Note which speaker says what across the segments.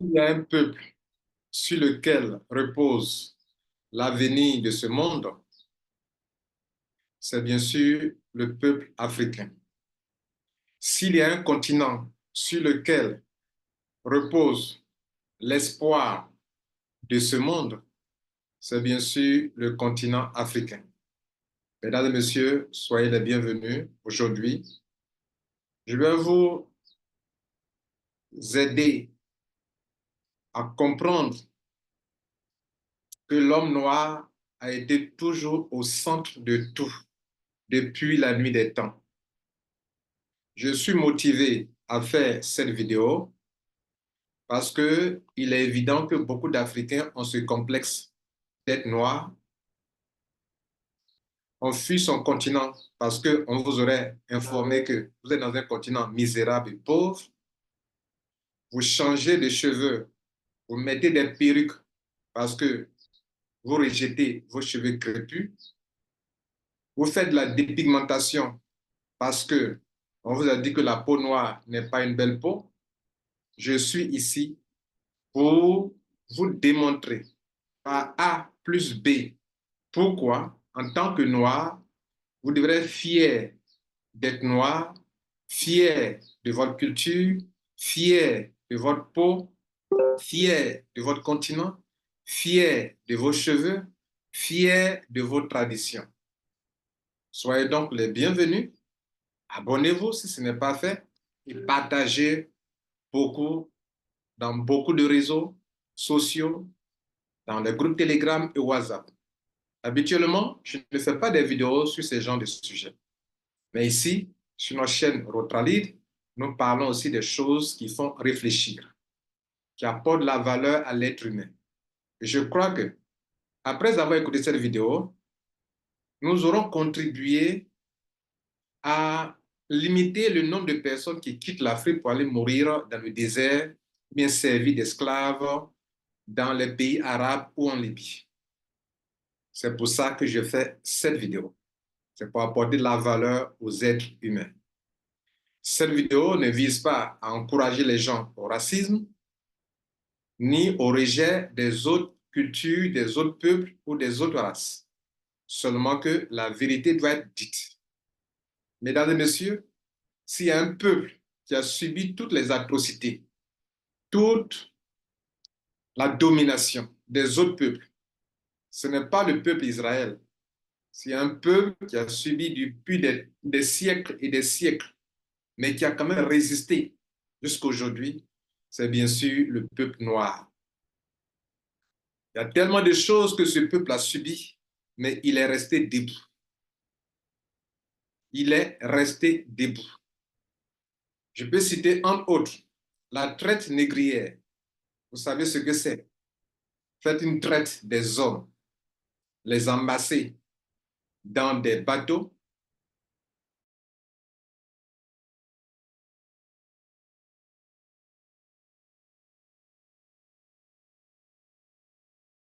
Speaker 1: Il y a un peuple sur lequel repose l'avenir de ce monde, c'est bien sûr le peuple africain. S'il y a un continent sur lequel repose l'espoir de ce monde, c'est bien sûr le continent africain. Mesdames et messieurs, soyez les bienvenus. Aujourd'hui, je vais vous aider à comprendre que l'homme noir a été toujours au centre de tout depuis la nuit des temps. Je suis motivé à faire cette vidéo parce qu'il est évident que beaucoup d'Africains ont ce complexe d'être noirs. On fuit son continent parce qu'on vous aurait informé que vous êtes dans un continent misérable et pauvre. Vous changez de cheveux, vous mettez des perruques parce que vous rejetez vos cheveux crépus. Vous faites de la dépigmentation parce que on vous a dit que la peau noire n'est pas une belle peau. Je suis ici pour vous démontrer par A plus B pourquoi, en tant que noir, vous devrez être fier d'être noir, fier de votre culture, fier de votre peau, fier de votre continent, fier de vos cheveux, fier de vos traditions. Soyez donc les bienvenus. Abonnez-vous si ce n'est pas fait et partagez beaucoup dans beaucoup de réseaux sociaux, dans les groupes Telegram et WhatsApp. Habituellement, je ne fais pas des vidéos sur ce genre de sujets. Mais ici, sur notre chaîne Rotralid, nous parlons aussi des choses qui font réfléchir, qui apportent la valeur à l'être humain. Et je crois que, après avoir écouté cette vidéo, nous aurons contribué à limiter le nombre de personnes qui quittent l'Afrique pour aller mourir dans le désert, bien servis d'esclaves dans les pays arabes ou en Libye. C'est pour ça que je fais cette vidéo. C'est pour apporter de la valeur aux êtres humains. Cette vidéo ne vise pas à encourager les gens au racisme, ni au rejet des autres cultures, des autres peuples ou des autres races. Seulement que la vérité doit être dite. Mesdames et messieurs, s'il y a un peuple qui a subi toutes les atrocités, toute la domination des autres peuples, ce n'est pas le peuple Israël. C'est un peuple qui a subi depuis des siècles et des siècles, mais qui a quand même résisté jusqu'à aujourd'hui, c'est bien sûr le peuple noir. Il y a tellement de choses que ce peuple a subies, mais il est resté debout. Il est resté debout. Je peux citer entre autres la traite négrière. Vous savez ce que c'est? Faites une traite des hommes, les amasser dans des bateaux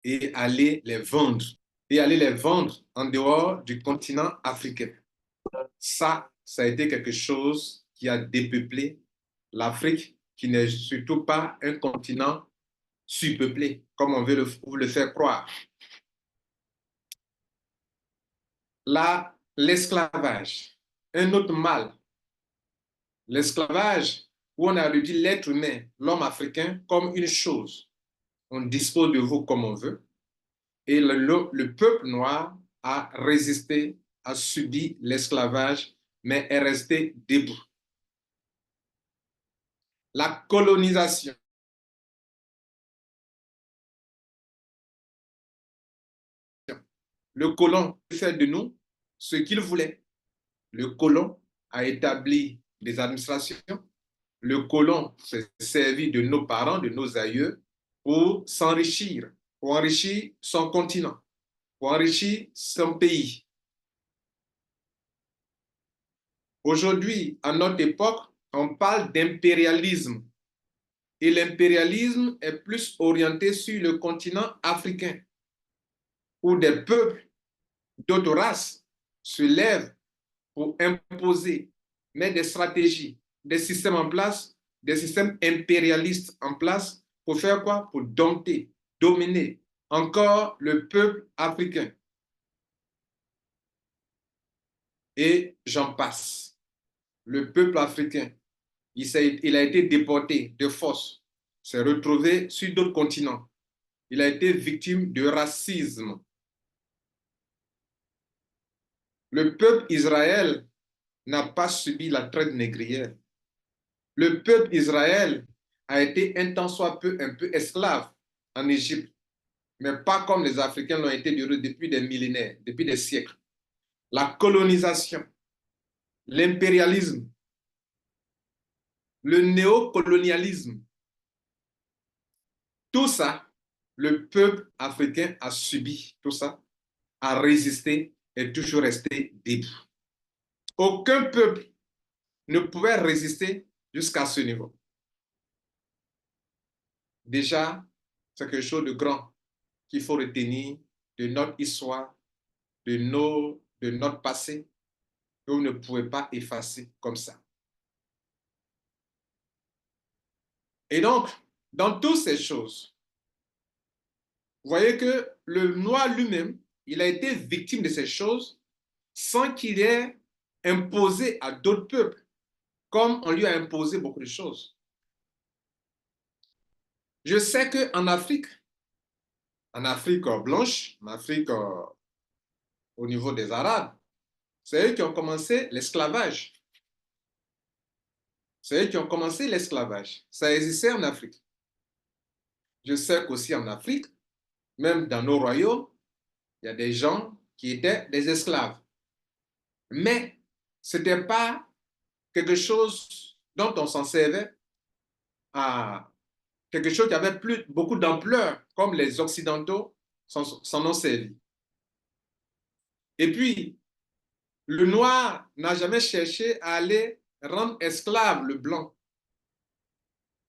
Speaker 1: et aller les vendre. Et aller les vendre en dehors du continent africain. Ça a été quelque chose qui a dépeuplé l'Afrique, qui n'est surtout pas un continent surpeuplé, comme on veut le faire croire. L'esclavage, un autre mal. L'esclavage, où on a réduit l'être humain, l'homme africain, comme une chose. On dispose de vous comme on veut. Et le peuple noir a résisté, a subi l'esclavage, mais est resté debout. La colonisation. Le colon fait de nous ce qu'il voulait. Le colon a établi des administrations. Le colon s'est servi de nos parents, de nos aïeux, pour s'enrichir, pour enrichir son continent, pour enrichir son pays. Aujourd'hui, à notre époque, on parle d'impérialisme. Et l'impérialisme est plus orienté sur le continent africain, où des peuples d'autres races se lèvent pour imposer, mettre des stratégies, des systèmes en place, des systèmes impérialistes en place Pour faire quoi? Pour dompter, dominer encore le peuple africain. Et j'en passe. Le peuple africain, il a été déporté de force, s'est retrouvé sur d'autres continents. Il a été victime de racisme. Le peuple Israël n'a pas subi la traite négrière. Le peuple Israël a été un tant soit peu un peu esclave en Égypte, mais pas comme les Africains l'ont été depuis des millénaires, depuis des siècles. La colonisation, l'impérialisme, le néocolonialisme, tout ça, le peuple africain a subi tout ça, a résisté et toujours resté debout. Aucun peuple ne pouvait résister jusqu'à ce niveau. Déjà, c'est quelque chose de grand qu'il faut retenir de notre histoire, de notre passé, que vous ne pouvez pas effacer comme ça. Et donc, dans toutes ces choses, vous voyez que le noir lui-même, il a été victime de ces choses sans qu'il ait imposé à d'autres peuples, comme on lui a imposé beaucoup de choses. Je sais qu'en Afrique blanche, en Afrique au niveau des Arabes, c'est eux qui ont commencé l'esclavage. C'est eux qui ont commencé l'esclavage. Ça existait en Afrique. Je sais qu'aussi en Afrique, même dans nos royaumes, il y a des gens qui étaient des esclaves. Mais ce n'était pas quelque chose dont on s'en servait à quelque chose qui avait beaucoup d'ampleur, comme les Occidentaux s'en ont servi. Et puis, le noir n'a jamais cherché à aller rendre esclave le blanc.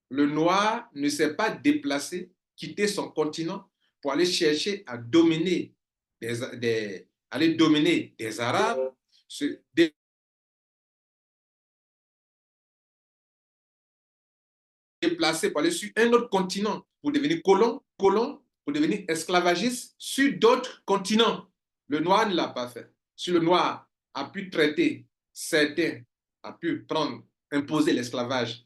Speaker 1: Le noir ne s'est pas déplacé, quitté son continent pour aller chercher à dominer aller dominer des Arabes, se déplacer pour aller sur un autre continent pour devenir colon, pour devenir esclavagiste sur d'autres continents. Le noir ne l'a pas fait. Si le noir a pu traiter certains, a pu imposer l'esclavage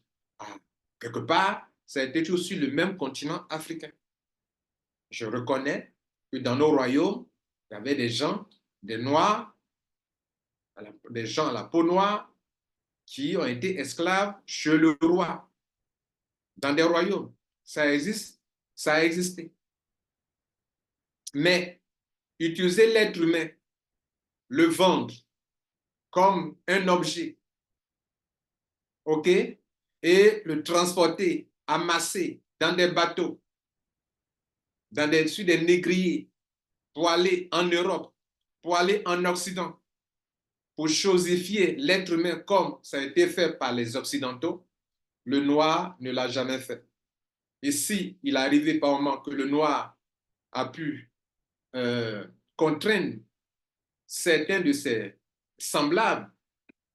Speaker 1: quelque part, ça a été toujours sur le même continent africain. Je reconnais que dans nos royaumes, il y avait des gens, des noirs, des gens à la peau noire, qui ont été esclaves chez le roi, dans des royaumes. Ça existe, ça a existé. Mais utiliser l'être humain, le vendre comme un objet, OK, et le transporter, amasser dans des bateaux, sur des négriers, pour aller en Europe, pour aller en Occident, pour chosifier l'être humain comme ça a été fait par les Occidentaux, le noir ne l'a jamais fait. Et si il est arrivé par moment que le noir a pu contraindre certains de ses semblables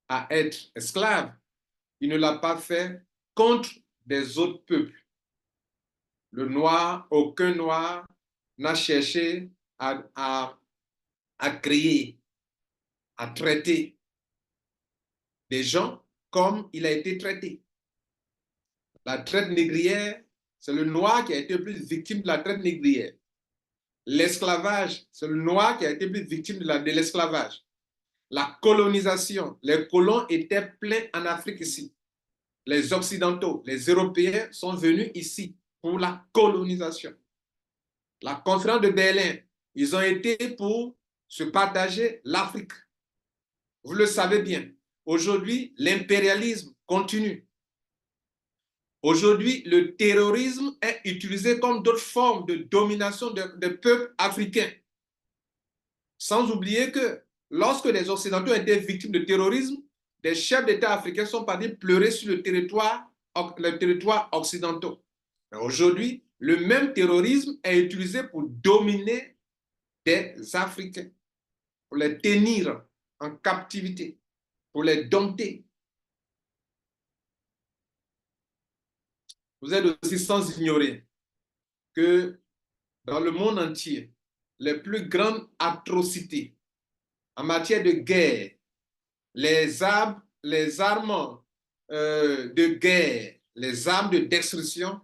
Speaker 1: à être esclaves, il ne l'a pas fait contre des autres peuples. Le noir, aucun noir n'a cherché à créer, à traiter des gens comme il a été traité. La traite négrière, c'est le noir qui a été le plus victime de la traite négrière. L'esclavage, c'est le noir qui a été plus victime de l'esclavage. La colonisation, les colons étaient pleins en Afrique ici. Les Occidentaux, les Européens sont venus ici pour la colonisation. La conférence de Berlin, ils ont été pour se partager l'Afrique. Vous le savez bien. Aujourd'hui, l'impérialisme continue. Aujourd'hui, le terrorisme est utilisé comme d'autres formes de domination des peuples africains. Sans oublier que lorsque les Occidentaux étaient victimes de terrorisme, des chefs d'État africains sont partis pleurer sur le territoire occidental. Aujourd'hui, le même terrorisme est utilisé pour dominer des Africains, pour les tenir en captivité, pour les dompter. vous êtes aussi sans ignorer que dans le monde entier, les plus grandes atrocités en matière de guerre, les armes de guerre, les armes de destruction,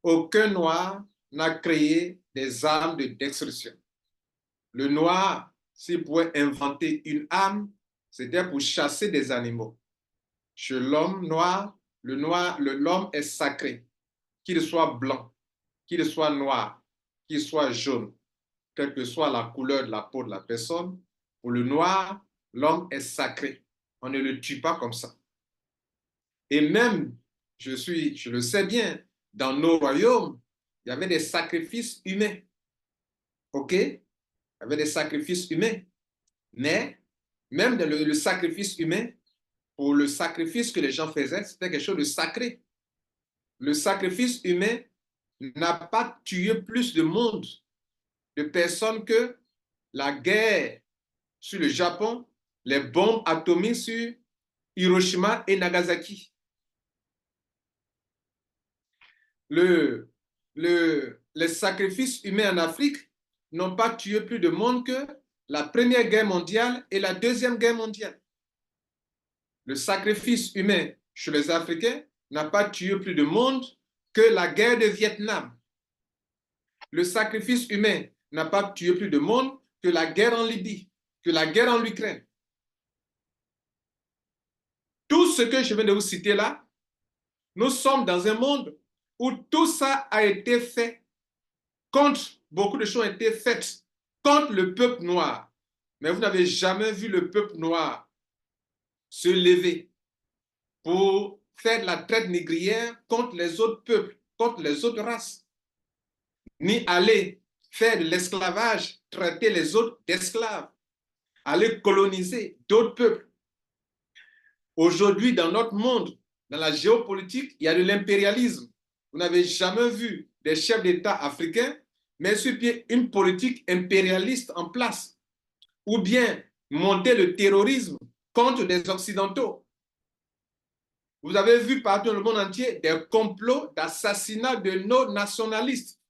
Speaker 1: aucun noir n'a créé des armes de destruction. Le noir, s'il pouvait inventer une arme, c'était pour chasser des animaux. Chez l'homme noir, l'homme est sacré, qu'il soit blanc, qu'il soit noir, qu'il soit jaune, quelle que soit la couleur de la peau de la personne. Pour le noir, l'homme est sacré. On ne le tue pas comme ça. Et même, je le sais bien, dans nos royaumes, il y avait des sacrifices humains. OK? Il y avait des sacrifices humains. Mais même dans le sacrifice humain, pour le sacrifice que les gens faisaient, c'était quelque chose de sacré. Le sacrifice humain n'a pas tué plus de monde, de personnes que la guerre sur le Japon, les bombes atomiques sur Hiroshima et Nagasaki. Les sacrifices humains en Afrique n'ont pas tué plus de monde que la Première Guerre mondiale et la Deuxième Guerre mondiale. Le sacrifice humain chez les Africains n'a pas tué plus de monde que la guerre de Vietnam. Le sacrifice humain n'a pas tué plus de monde que la guerre en Libye, que la guerre en Ukraine. Tout ce que je viens de vous citer là, nous sommes dans un monde où tout ça a été fait contre, beaucoup de choses ont été faites contre le peuple noir. Mais vous n'avez jamais vu le peuple noir se lever pour faire de la traite négrière contre les autres peuples, contre les autres races, ni aller faire de l'esclavage, traiter les autres d'esclaves, aller coloniser d'autres peuples. Aujourd'hui, dans notre monde, dans la géopolitique, il y a de l'impérialisme. Vous n'avez jamais vu des chefs d'État africains mettre sur pied une politique impérialiste en place, ou bien monter le terrorisme contre des Occidentaux. Vous avez vu partout dans le monde entier des complots d'assassinat de nos nationalistes.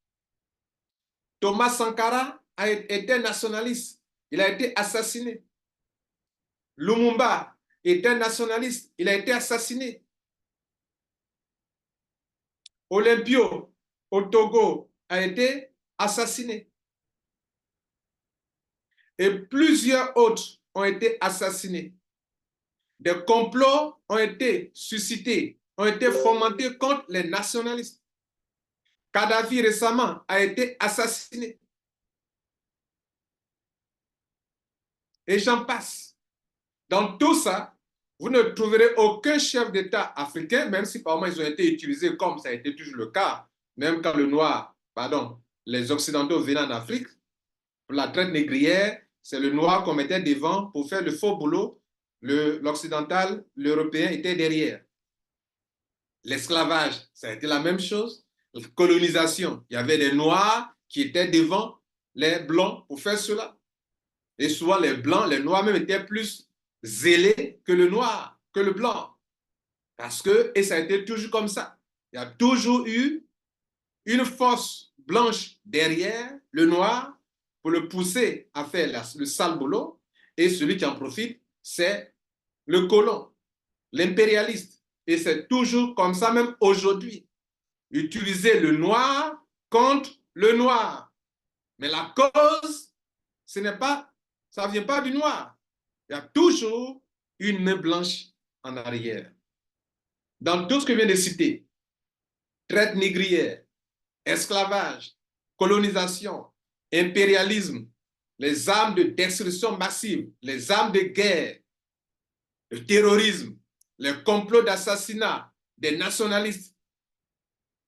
Speaker 1: Thomas Sankara était nationaliste. Il a été assassiné. Lumumba était nationaliste. Il a été assassiné. Olympio, au Togo, a été assassiné. Et plusieurs autres ont été assassinés. Des complots ont été suscités, ont été fomentés contre les nationalistes. Kadhafi récemment a été assassiné. Et j'en passe. Dans tout ça, vous ne trouverez aucun chef d'État africain, même si par moment ils ont été utilisés comme ça a été toujours le cas, même quand les Occidentaux venaient en Afrique, pour la traite négrière, c'est le noir qu'on mettait devant pour faire le faux boulot. L'occidental, l'européen était derrière. L'esclavage, ça a été la même chose. La colonisation, il y avait des noirs qui étaient devant les blancs pour faire cela. Et souvent, les blancs, les noirs même étaient plus zélés que le noir, que le blanc. Et ça a été toujours comme ça. Il y a toujours eu une force blanche derrière le noir pour le pousser à faire le sale boulot. Et celui qui en profite, c'est le colon, l'impérialiste. Et c'est toujours comme ça, même aujourd'hui. Utiliser le noir contre le noir. Mais la cause, ça ne vient pas du noir. Il y a toujours une main blanche en arrière. Dans tout ce que je viens de citer, traite négrière, esclavage, colonisation, impérialisme, les armes de destruction massive, les armes de guerre, le terrorisme, les complots d'assassinat des nationalistes,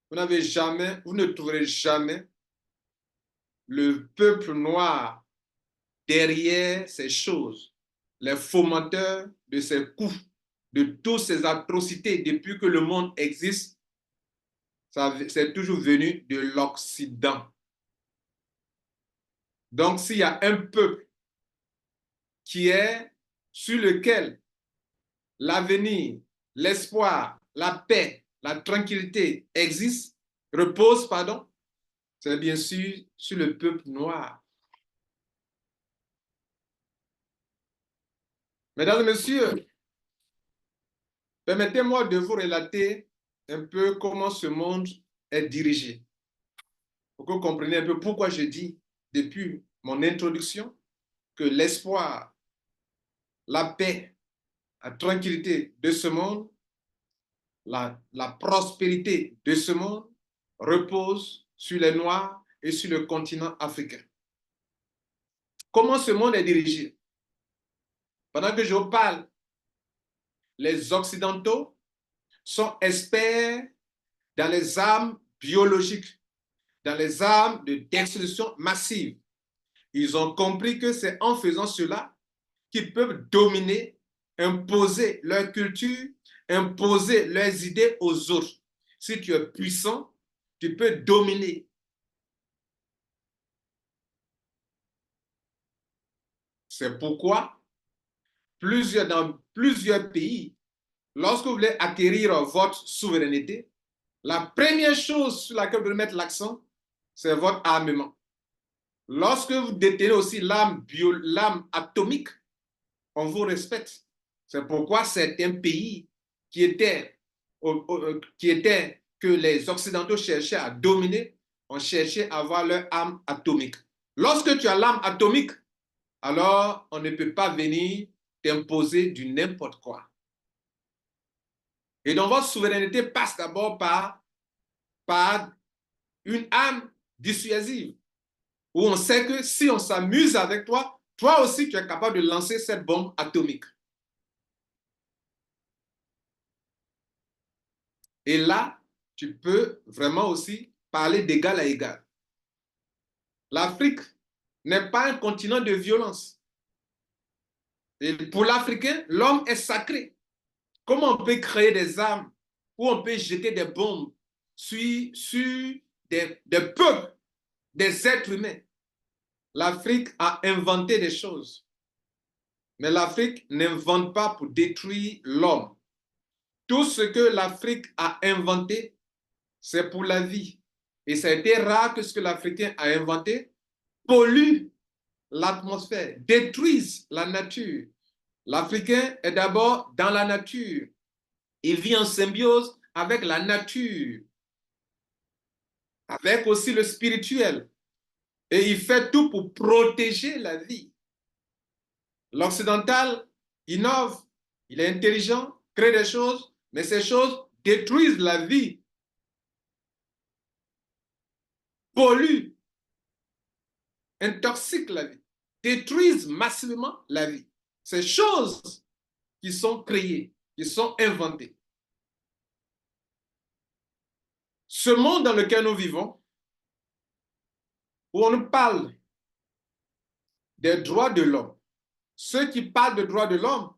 Speaker 1: vous ne trouverez jamais le peuple noir derrière ces choses, les fomenteurs de ces coups, de toutes ces atrocités depuis que le monde existe, c'est toujours venu de l'Occident. Donc, s'il y a un peuple qui est sur lequel l'avenir, l'espoir, la paix la tranquillité repose, pardon, c'est bien sûr sur le peuple noir. Mesdames et messieurs, permettez-moi de vous relater un peu comment ce monde est dirigé. Pour que vous compreniez un peu pourquoi je dis depuis mon introduction que l'espoir, la paix, la tranquillité de ce monde, la prospérité de ce monde repose sur les Noirs et sur le continent africain. Comment ce monde est dirigé? Pendant que je vous parle, les Occidentaux sont experts dans les armes biologiques, dans les armes de destruction massive. Ils ont compris que c'est en faisant cela qu'ils peuvent dominer, imposer leur culture, imposer leurs idées aux autres. Si tu es puissant, tu peux dominer. C'est pourquoi dans plusieurs pays, lorsque vous voulez acquérir votre souveraineté, la première chose sur laquelle vous devez mettre l'accent, c'est votre armement. Lorsque vous détenez aussi l'arme atomique, on vous respecte. C'est pourquoi certains pays qui étaient que les Occidentaux cherchaient à dominer, ont cherché à avoir leur arme atomique. Lorsque tu as l'arme atomique, alors on ne peut pas venir t'imposer du n'importe quoi. Et donc votre souveraineté passe d'abord par une arme dissuasive, où on sait que si on s'amuse avec toi, toi aussi tu es capable de lancer cette bombe atomique. Et là, tu peux vraiment aussi parler d'égal à égal. L'Afrique n'est pas un continent de violence. Et pour l'Africain, l'homme est sacré. Comment on peut créer des armes ou on peut jeter des bombes sur des peuples, des êtres humains? L'Afrique a inventé des choses. Mais l'Afrique n'invente pas pour détruire l'homme. Tout ce que l'Afrique a inventé, c'est pour la vie. Et ça a été rare que ce que l'Africain a inventé pollue l'atmosphère, détruise la nature. L'Africain est d'abord dans la nature. Il vit en symbiose avec la nature, avec aussi le spirituel. Et il fait tout pour protéger la vie. L'occidental innove, il est intelligent, crée des choses, mais ces choses détruisent la vie, polluent, intoxiquent la vie, détruisent massivement la vie. Ces choses qui sont créées, qui sont inventées. Ce monde dans lequel nous vivons, où on nous parle des droits de l'homme, ceux qui parlent des droits de l'homme,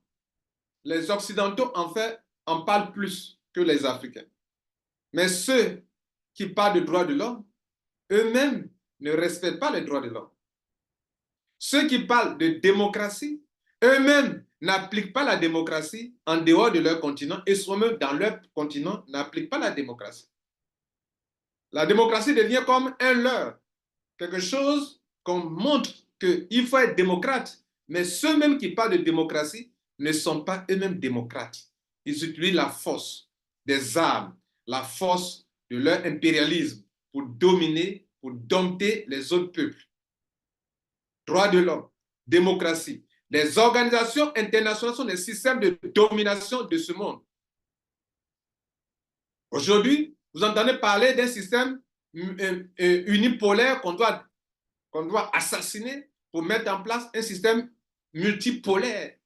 Speaker 1: les Occidentaux en fait en parlent plus que les Africains. Mais ceux qui parlent des droits de l'homme, eux-mêmes ne respectent pas les droits de l'homme. Ceux qui parlent de démocratie, eux-mêmes n'appliquent pas la démocratie en dehors de leur continent et eux-mêmes dans leur continent n'appliquent pas la démocratie. La démocratie devient comme un leurre, quelque chose qu'on montre qu'il faut être démocrate, mais ceux-mêmes qui parlent de démocratie ne sont pas eux-mêmes démocrates. Ils utilisent la force des armes, la force de leur impérialisme pour dominer, pour dompter les autres peuples. Droits de l'homme, démocratie. Les organisations internationales sont des systèmes de domination de ce monde. Aujourd'hui, vous entendez parler d'un système unipolaire qu'on doit assassiner pour mettre en place un système multipolaire.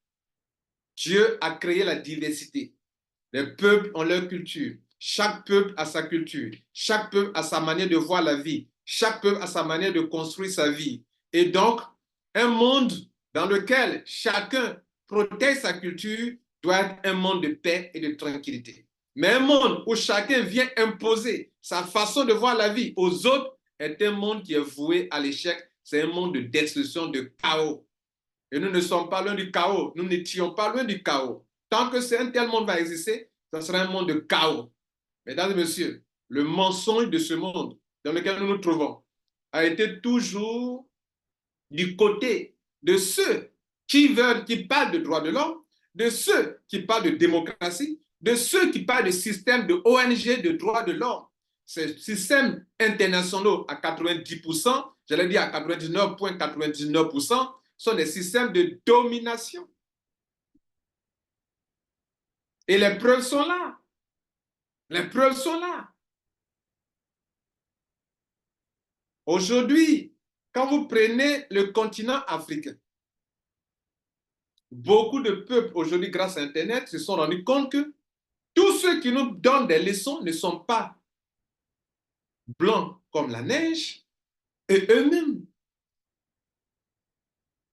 Speaker 1: Dieu a créé la diversité. Les peuples ont leur culture. Chaque peuple a sa culture. Chaque peuple a sa manière de voir la vie. Chaque peuple a sa manière de construire sa vie. Et donc, un monde dans lequel chacun protège sa culture doit être un monde de paix et de tranquillité. Mais un monde où chacun vient imposer sa façon de voir la vie aux autres est un monde qui est voué à l'échec. C'est un monde de destruction, de chaos. Et nous ne sommes pas loin du chaos. Nous n'étions pas loin du chaos. Tant que un tel monde va exister, ce sera un monde de chaos. Mesdames et messieurs, le mensonge de ce monde dans lequel nous nous trouvons a été toujours du côté de ceux qui veulent, qui parlent de droits de l'homme, de ceux qui parlent de démocratie, de ceux qui parlent de système de ONG de droits de l'homme. Ces systèmes internationaux à 90%, j'allais dire à 99,99%, sont des systèmes de domination. Et les preuves sont là. Les preuves sont là. Aujourd'hui, quand vous prenez le continent africain, beaucoup de peuples aujourd'hui, grâce à Internet, se sont rendus compte que tous ceux qui nous donnent des leçons ne sont pas blancs comme la neige et eux-mêmes,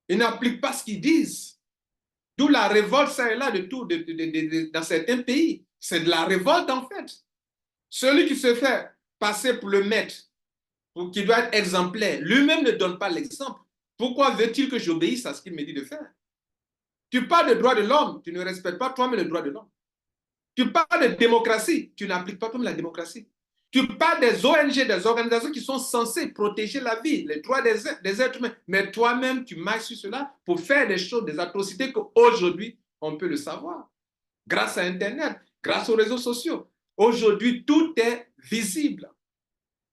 Speaker 1: ils n'appliquent pas ce qu'ils disent. D'où la révolte, ça et là, de tout, dans certains pays. C'est de la révolte, en fait. Celui qui se fait passer pour le maître, pour qu'il doit être exemplaire, lui-même ne donne pas l'exemple. Pourquoi veut-il que j'obéisse à ce qu'il me dit de faire? Tu parles de droits de l'homme, tu ne respectes pas toi-même les droits de l'homme. Tu parles de démocratie, tu n'appliques pas toi-même la démocratie. Tu parles des ONG, des organisations qui sont censées protéger la vie, les droits des êtres humains, mais toi-même, tu marches sur cela pour faire des choses, des atrocités qu'aujourd'hui, on peut le savoir. Grâce à Internet, grâce aux réseaux sociaux. Aujourd'hui, tout est visible.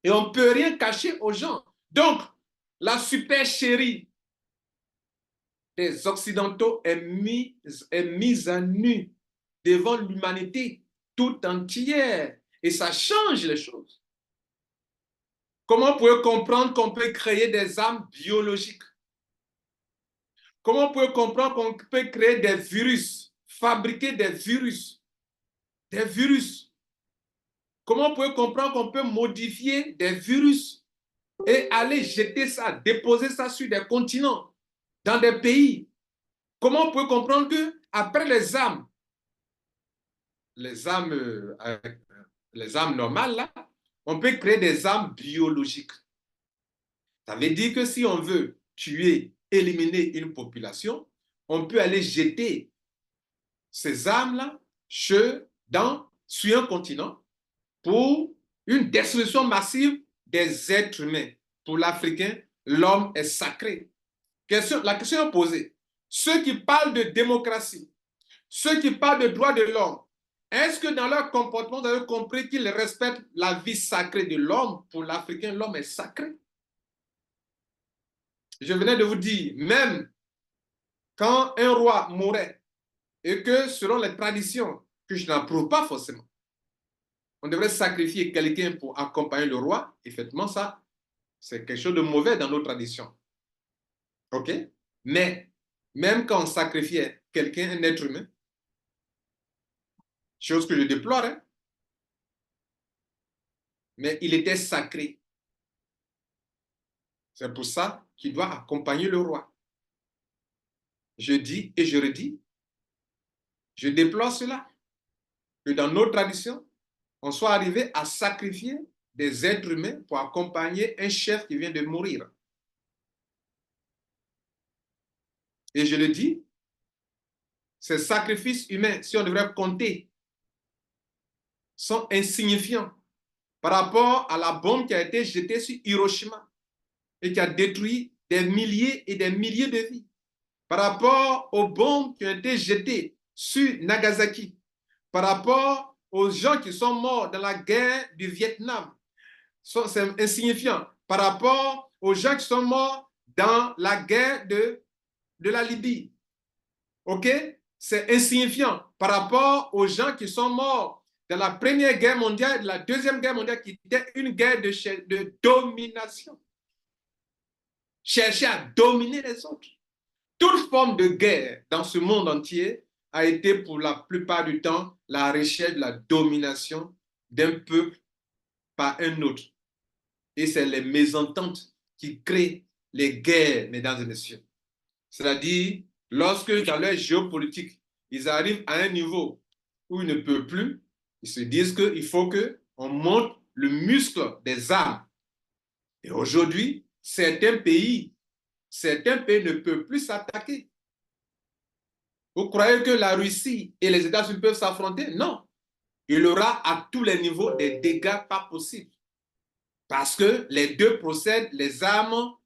Speaker 1: Et on ne peut rien cacher aux gens. Donc, la supercherie des Occidentaux est mise à nu devant l'humanité tout entière. Et ça change les choses. Comment on peut comprendre qu'on peut créer des armes biologiques? Comment on peut comprendre qu'on peut créer des virus, fabriquer des virus? Des virus. Comment on peut comprendre qu'on peut modifier des virus et aller jeter ça, déposer ça sur des continents, dans des pays? Comment on peut comprendre que après les armes les armes normales, là, on peut créer des armes biologiques. Ça veut dire que si on veut tuer, éliminer une population, on peut aller jeter ces armes-là sur un continent pour une destruction massive des êtres humains. Pour l'Africain, l'homme est sacré. La question est posée. Ceux qui parlent de démocratie, ceux qui parlent de droits de l'homme, est-ce que dans leur comportement, vous avez compris qu'ils respectent la vie sacrée de l'homme? Pour l'Africain, l'homme est sacré. Je venais de vous dire, même quand un roi mourait, et que selon les traditions, que je n'approuve pas forcément, on devrait sacrifier quelqu'un pour accompagner le roi, effectivement, ça, c'est quelque chose de mauvais dans nos traditions. OK? Mais même quand on sacrifiait quelqu'un, un être humain, chose que je déplore, hein, mais il était sacré. C'est pour ça qu'il doit accompagner le roi. Je dis et je redis, je déplore cela, que dans nos traditions, on soit arrivé à sacrifier des êtres humains pour accompagner un chef qui vient de mourir. Et je le dis, ces sacrifices humains, si on devrait compter, sont insignifiants par rapport à la bombe qui a été jetée sur Hiroshima et qui a détruit des milliers et des milliers de vies. Par rapport aux bombes qui ont été jetées sur Nagasaki, par rapport aux gens qui sont morts dans la guerre du Vietnam, c'est insignifiant. Par rapport aux gens qui sont morts dans la guerre de la Libye, OK? C'est insignifiant par rapport aux gens qui sont morts dans la Première Guerre mondiale, la Deuxième Guerre mondiale, qui était une guerre de domination. Chercher à dominer les autres. Toute forme de guerre dans ce monde entier a été pour la plupart du temps la recherche de la domination d'un peuple par un autre. Et c'est les mésententes qui créent les guerres, mesdames et messieurs. C'est-à-dire, lorsque dans leur géopolitique, ils arrivent à un niveau où ils ne peuvent plus, ils se disent qu'il faut qu'on monte le muscle des armes. Et aujourd'hui, certains pays ne peuvent plus s'attaquer. Vous croyez que la Russie et les États-Unis peuvent s'affronter? Non. il y aura à tous les niveaux des dégâts pas possibles. Parce que les deux possèdent les armes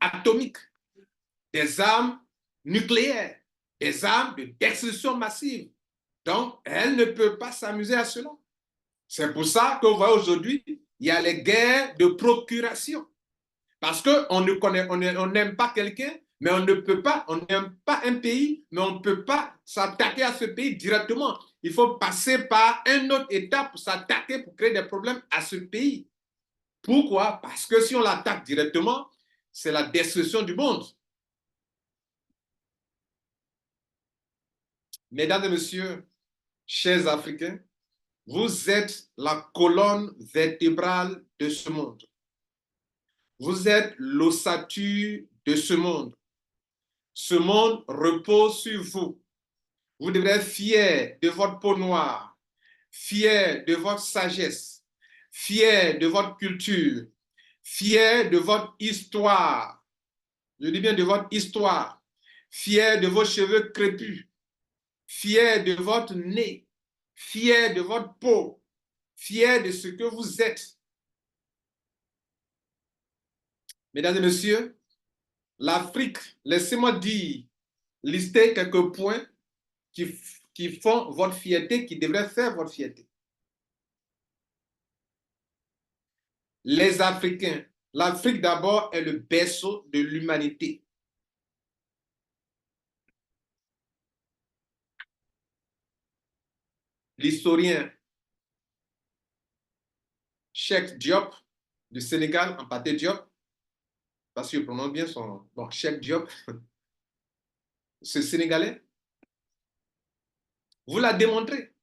Speaker 1: atomiques, des armes nucléaires, des armes de destruction massive. Donc, elle ne peut pas s'amuser à cela. C'est pour ça que vous voyez aujourd'hui, il y a les guerres de procuration. Parce qu'on ne connaît, on n'aime pas quelqu'un, mais on ne peut pas, on n'aime pas un pays, mais on ne peut pas s'attaquer à ce pays directement. Il faut passer par un autre État pour s'attaquer, pour créer des problèmes à ce pays. Pourquoi? Parce que si on l'attaque directement, c'est la destruction du monde. Mesdames et messieurs, chers Africains, vous êtes la colonne vertébrale de ce monde. Vous êtes l'ossature de ce monde. Ce monde repose sur vous. Vous devrez être fiers de votre peau noire, fiers de votre sagesse, fiers de votre culture, fiers de votre histoire. Je dis bien de votre histoire. Fiers de vos cheveux crépus, fiers de votre nez, fiers de votre peau, fiers de ce que vous êtes. Mesdames et messieurs, l'Afrique, laissez-moi dire, lister quelques points qui font votre fierté, qui devraient faire votre fierté. Les Africains, l'Afrique d'abord est le berceau de l'humanité. L'historien Cheikh Diop du Sénégal, Hampâté Diop, parce qu'il prononce bien son nom. Bon, Cheikh Diop, ce Sénégalais, vous l'a démontré.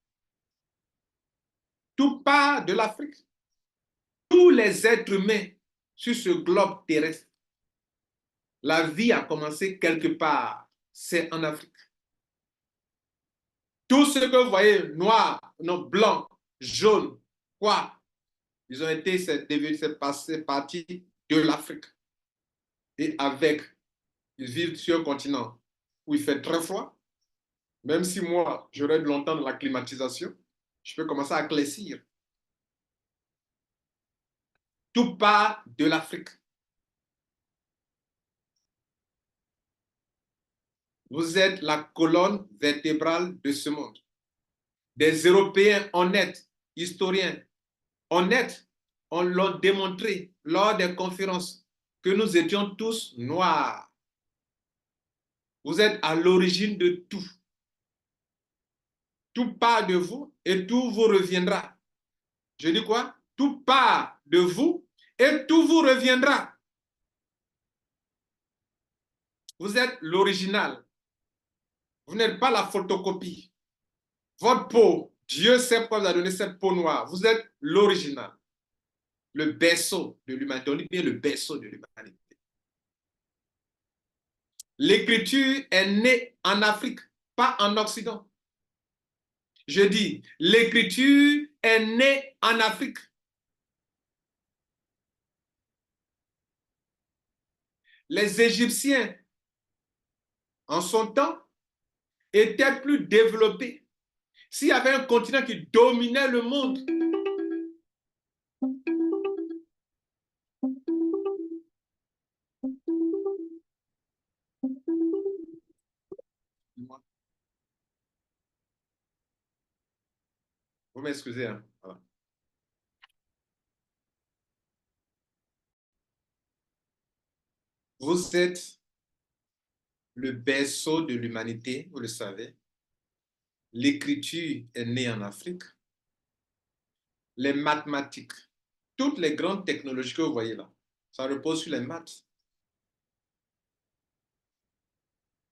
Speaker 1: Tout part de l'Afrique. Tous les êtres humains sur ce globe terrestre, la vie a commencé quelque part, c'est en Afrique. Tout ce que vous voyez, noir, non, blanc, jaune, quoi, ils ont été, c'est passé partie de l'Afrique. Et avec, ils vivent sur un continent où il fait très froid. Même si moi, j'aurais de longtemps dans la climatisation, je peux commencer à éclaircir. Tout part de l'Afrique. Vous êtes la colonne vertébrale de ce monde. Des Européens honnêtes, historiens honnêtes, on l'a démontré lors des conférences que nous étions tous noirs. Vous êtes à l'origine de tout. Tout part de vous et tout vous reviendra. Je dis quoi? Tout part de vous et tout vous reviendra. Vous êtes l'original. Vous n'êtes pas la photocopie. Votre peau, Dieu sait pourquoi vous a donné cette peau noire. Vous êtes l'original. Le berceau de l'humanité. On dit bien le berceau de l'humanité. L'écriture est née en Afrique, pas en Occident. Je dis, l'écriture est née en Afrique. Les Égyptiens, en son temps, étaient plus développés. S'il y avait un continent qui dominait le monde, vous m'excusez, hein? Voilà. Vous êtes le berceau de l'humanité, vous le savez. L'écriture est née en Afrique. Les mathématiques, toutes les grandes technologies que vous voyez là, ça repose sur les maths.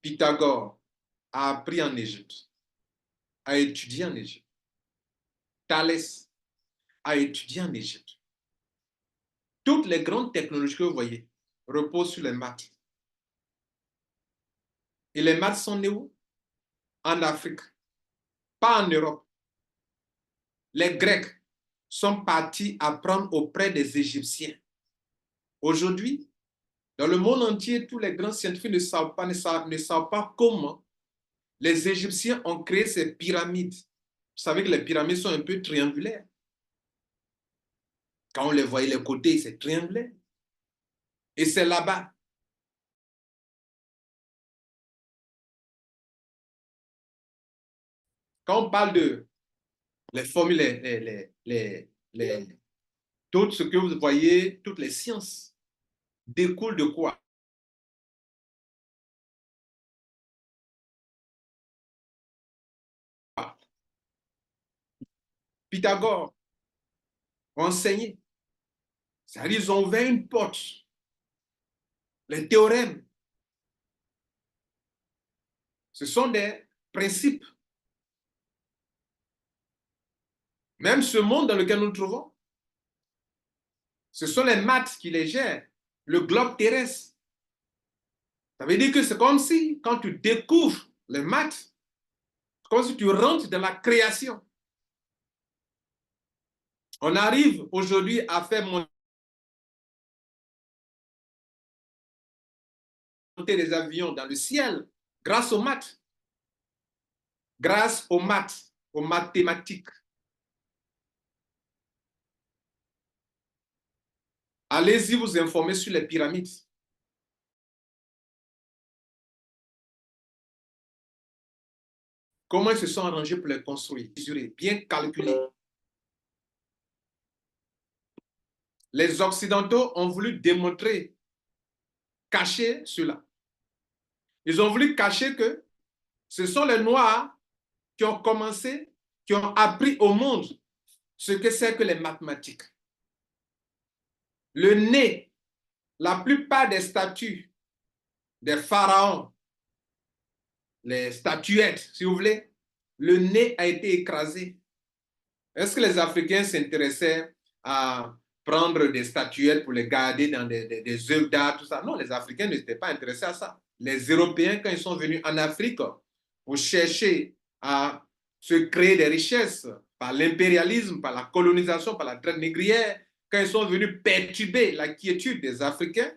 Speaker 1: Pythagore a appris en Égypte, a étudié en Égypte. Thalès a étudié en Égypte. Toutes les grandes technologies que vous voyez reposent sur les maths. Et les maths sont nées où? En Afrique, pas en Europe. Les Grecs sont partis apprendre auprès des Égyptiens. Aujourd'hui, dans le monde entier, tous les grands scientifiques ne savent pas comment les Égyptiens ont créé ces pyramides. savez que les pyramides sont un peu triangulaires. Quand on les voyait les côtés, c'est triangulaire. Et c'est là-bas. Quand on parle de les formules, tout ce que vous voyez, toutes les sciences découlent de quoi? Pythagore a enseigné. C'est-à-dire ils ont ouvert une porte. Les théorèmes, ce sont des principes. Même ce monde dans lequel nous nous trouvons, ce sont les maths qui les gèrent. Le globe terrestre. Ça veut dire que c'est comme si, quand tu découvres les maths, c'est comme si tu rentres dans la création. On arrive aujourd'hui à faire monter des avions dans le ciel grâce aux maths. Grâce aux maths, aux mathématiques. Allez-y vous informer sur les pyramides. Comment ils se sont arrangés pour les construire, bien calculés. Les Occidentaux ont voulu démontrer, cacher cela. Ils ont voulu cacher que ce sont les Noirs qui ont commencé, qui ont appris au monde ce que c'est que les mathématiques. Le nez, la plupart des statues des pharaons, les statuettes, si vous voulez, le nez a été écrasé. Est-ce que les Africains s'intéressaient à prendre des statuettes pour les garder dans des œuvres d'art, tout ça? Non, les Africains n'étaient pas intéressés à ça. Les Européens, quand ils sont venus en Afrique pour chercher à se créer des richesses par l'impérialisme, par la colonisation, par la traite négrière, quand ils sont venus perturber la quiétude des Africains,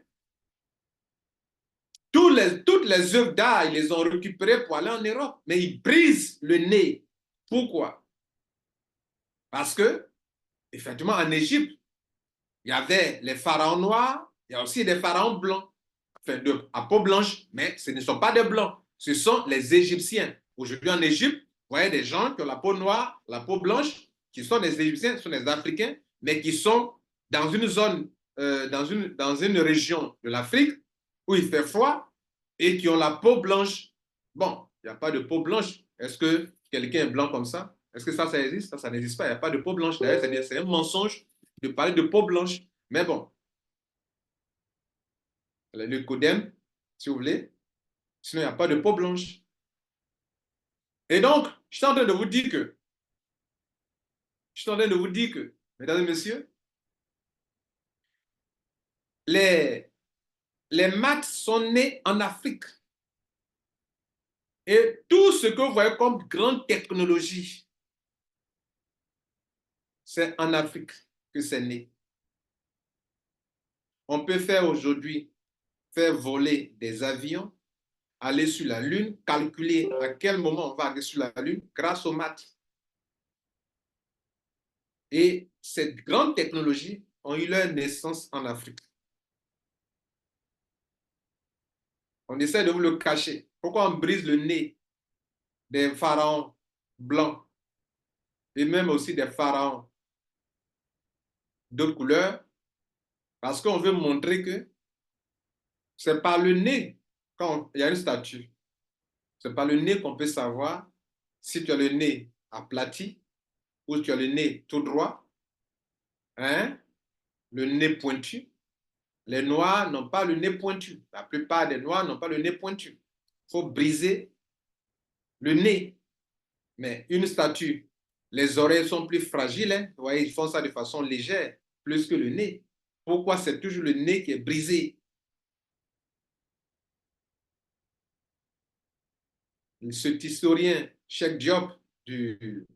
Speaker 1: toutes les œuvres d'art, ils les ont récupérées pour aller en Europe, mais ils brisent le nez. Pourquoi? Parce que, effectivement, en Égypte, il y avait les pharaons noirs, il y a aussi des pharaons blancs, enfin, à peau blanche, mais ce ne sont pas des blancs, ce sont les Égyptiens. Aujourd'hui, en Égypte, vous voyez des gens qui ont la peau noire, la peau blanche, qui sont des Égyptiens, qui sont des Africains, mais qui sont dans une zone, dans une région de l'Afrique où il fait froid et qui ont la peau blanche. Bon, il n'y a pas de peau blanche. Est-ce que quelqu'un est blanc comme ça? Est-ce que ça existe? Ça n'existe pas. Il n'y a pas de peau blanche. D'ailleurs, c'est un mensonge de parler de peau blanche. Mais bon, le codème, si vous voulez, sinon il n'y a pas de peau blanche. Et donc, je suis en train de vous dire mesdames et messieurs, les maths sont nés en Afrique. Et tout ce que vous voyez comme grande technologie, c'est en Afrique que c'est né. On peut faire aujourd'hui, faire voler des avions, aller sur la Lune, calculer à quel moment on va aller sur la Lune grâce aux maths. Et ces grandes technologies ont eu leur naissance en Afrique. On essaie de vous le cacher. Pourquoi on brise le nez des pharaons blancs et même aussi des pharaons d'autres couleurs? Parce qu'on veut montrer que c'est par le nez, quand il y a une statue, c'est par le nez qu'on peut savoir si tu as le nez aplati ou tu as le nez tout droit, hein, le nez pointu. Les Noirs n'ont pas le nez pointu. La plupart des Noirs n'ont pas le nez pointu. Il faut briser le nez. Mais une statue, les oreilles sont plus fragiles. Hein? Vous voyez, ils font ça de façon légère, plus que le nez. Pourquoi c'est toujours le nez qui est brisé? Cet historien, Cheikh Diop, du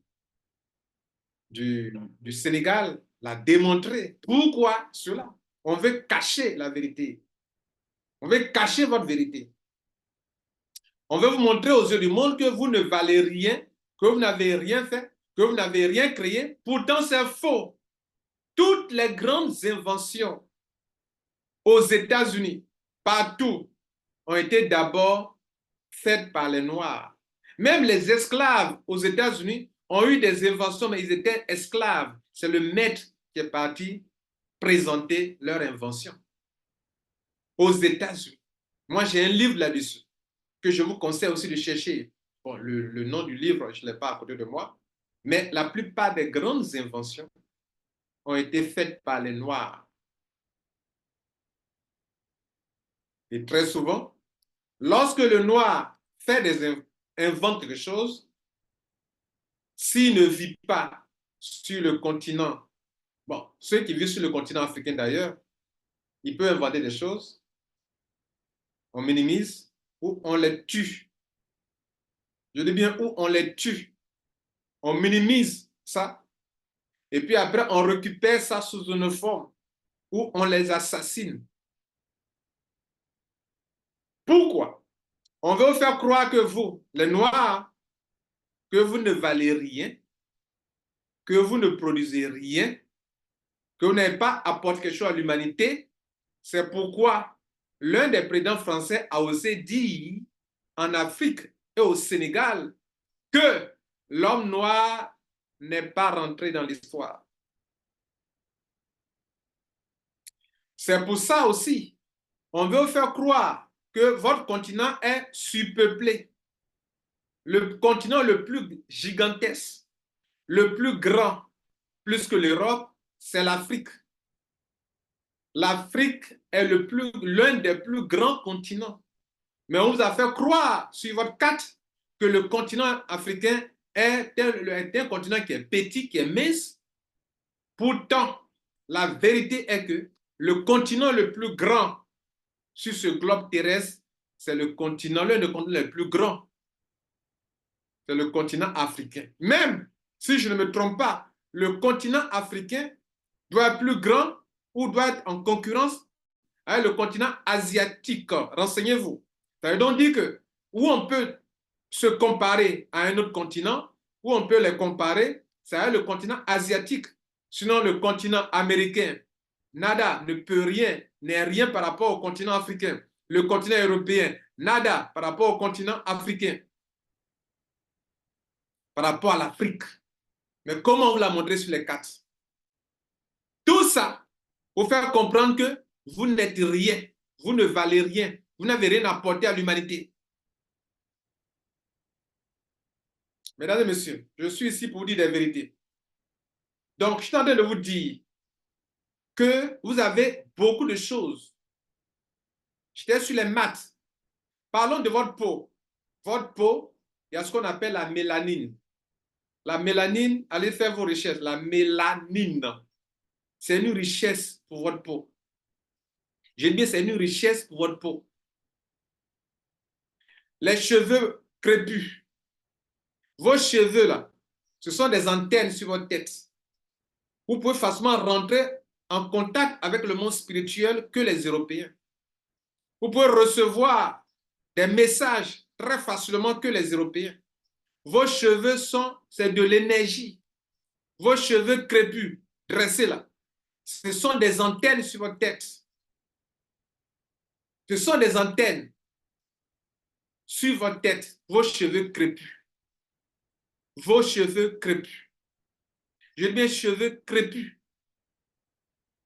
Speaker 1: Sénégal, l'a démontré. Pourquoi cela? On veut cacher la vérité. On veut cacher votre vérité. On veut vous montrer aux yeux du monde que vous ne valez rien, que vous n'avez rien fait, que vous n'avez rien créé. Pourtant, c'est faux. Toutes les grandes inventions aux États-Unis, partout, ont été d'abord faites par les Noirs. Même les esclaves aux États-Unis ont eu des inventions, mais ils étaient esclaves. C'est le maître qui est parti présenter leur invention aux États-Unis. Moi, j'ai un livre là-dessus que je vous conseille aussi de chercher. Bon, le nom du livre, je ne l'ai pas à côté de moi, mais la plupart des grandes inventions ont été faites par les Noirs. Et très souvent, lorsque le Noir invente quelque chose, s'il ne vit pas sur le continent, bon, ceux qui vivent sur le continent africain d'ailleurs, ils peuvent inventer des choses, on minimise ou on les tue. Je dis bien où on les tue. On minimise ça et puis après on récupère ça sous une forme où on les assassine. Pourquoi? On veut vous faire croire que vous, les Noirs, que vous ne valez rien, que vous ne produisez rien, que vous n'avez pas apporté quelque chose à l'humanité. C'est pourquoi l'un des présidents français a osé dire en Afrique et au Sénégal que l'homme noir n'est pas rentré dans l'histoire. C'est pour ça aussi, on veut vous faire croire que votre continent est surpeuplé. Le continent le plus gigantesque, le plus grand, plus que l'Europe, c'est l'Afrique. L'Afrique est l'un des plus grands continents. Mais on vous a fait croire sur votre carte que le continent africain est un continent qui est petit, qui est mince. Pourtant, la vérité est que le continent le plus grand sur ce globe terrestre, c'est l'un des continents les plus grands. C'est le continent africain. Même si je ne me trompe pas, le continent africain doit être plus grand ou doit être en concurrence avec le continent asiatique. Renseignez-vous. Ça veut donc dire que où on peut se comparer à un autre continent, où on peut les comparer, c'est le continent asiatique. Sinon, le continent américain, nada, ne peut rien, n'est rien par rapport au continent africain. Le continent européen, nada par rapport au continent africain, par rapport à l'Afrique. Mais comment on vous l'a montré sur les cartes? Tout ça pour faire comprendre que vous n'êtes rien, vous ne valez rien, vous n'avez rien apporté à l'humanité. Mesdames et messieurs, je suis ici pour vous dire des vérités. Donc, je suis en train de vous dire que vous avez beaucoup de choses. J'étais sur les maths. Parlons de votre peau. Votre peau, il y a ce qu'on appelle la mélanine. La mélanine, allez faire vos recherches. La mélanine, c'est une richesse pour votre peau. Je dis bien, c'est une richesse pour votre peau. Les cheveux crépus. Vos cheveux, là, ce sont des antennes sur votre tête. Vous pouvez facilement rentrer en contact avec le monde spirituel que les Européens. Vous pouvez recevoir des messages très facilement que les Européens. Vos cheveux c'est de l'énergie. Vos cheveux crépus, dressés là, ce sont des antennes sur votre tête. Ce sont des antennes sur votre tête, vos cheveux crépus. Vos cheveux crépus. Je dis bien cheveux crépus.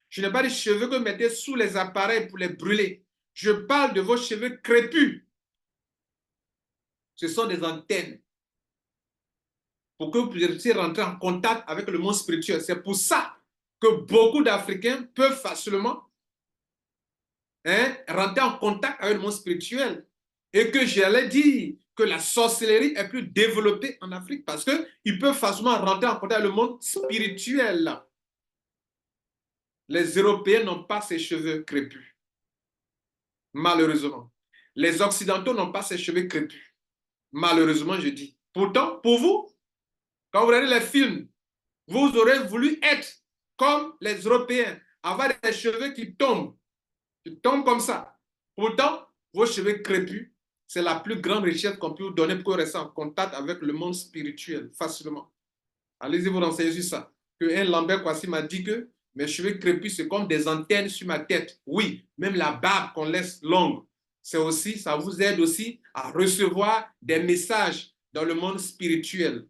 Speaker 1: Je n'ai pas de cheveux que vous mettez sous les appareils pour les brûler. Je parle de vos cheveux crépus. Ce sont des antennes pour que vous puissiez rentrer en contact avec le monde spirituel. C'est pour ça que beaucoup d'Africains peuvent facilement rentrer en contact avec le monde spirituel. Et que j'allais dire que la sorcellerie est plus développée en Afrique parce qu'ils peuvent facilement rentrer en contact avec le monde spirituel. Les Européens n'ont pas ces cheveux crépus. Malheureusement. Les Occidentaux n'ont pas ces cheveux crépus. Malheureusement, je dis. Pourtant, pour vous, quand vous regardez les films, vous aurez voulu être comme les Européens, avoir des cheveux qui tombent comme ça. Pourtant, vos cheveux crépus, c'est la plus grande richesse qu'on peut vous donner pour rester en contact avec le monde spirituel facilement. Allez-y vous renseigner sur ça. Que un Lambert Kwasi m'a dit que mes cheveux crépus, c'est comme des antennes sur ma tête. Oui, même la barbe qu'on laisse longue, c'est aussi, ça vous aide aussi à recevoir des messages dans le monde spirituel.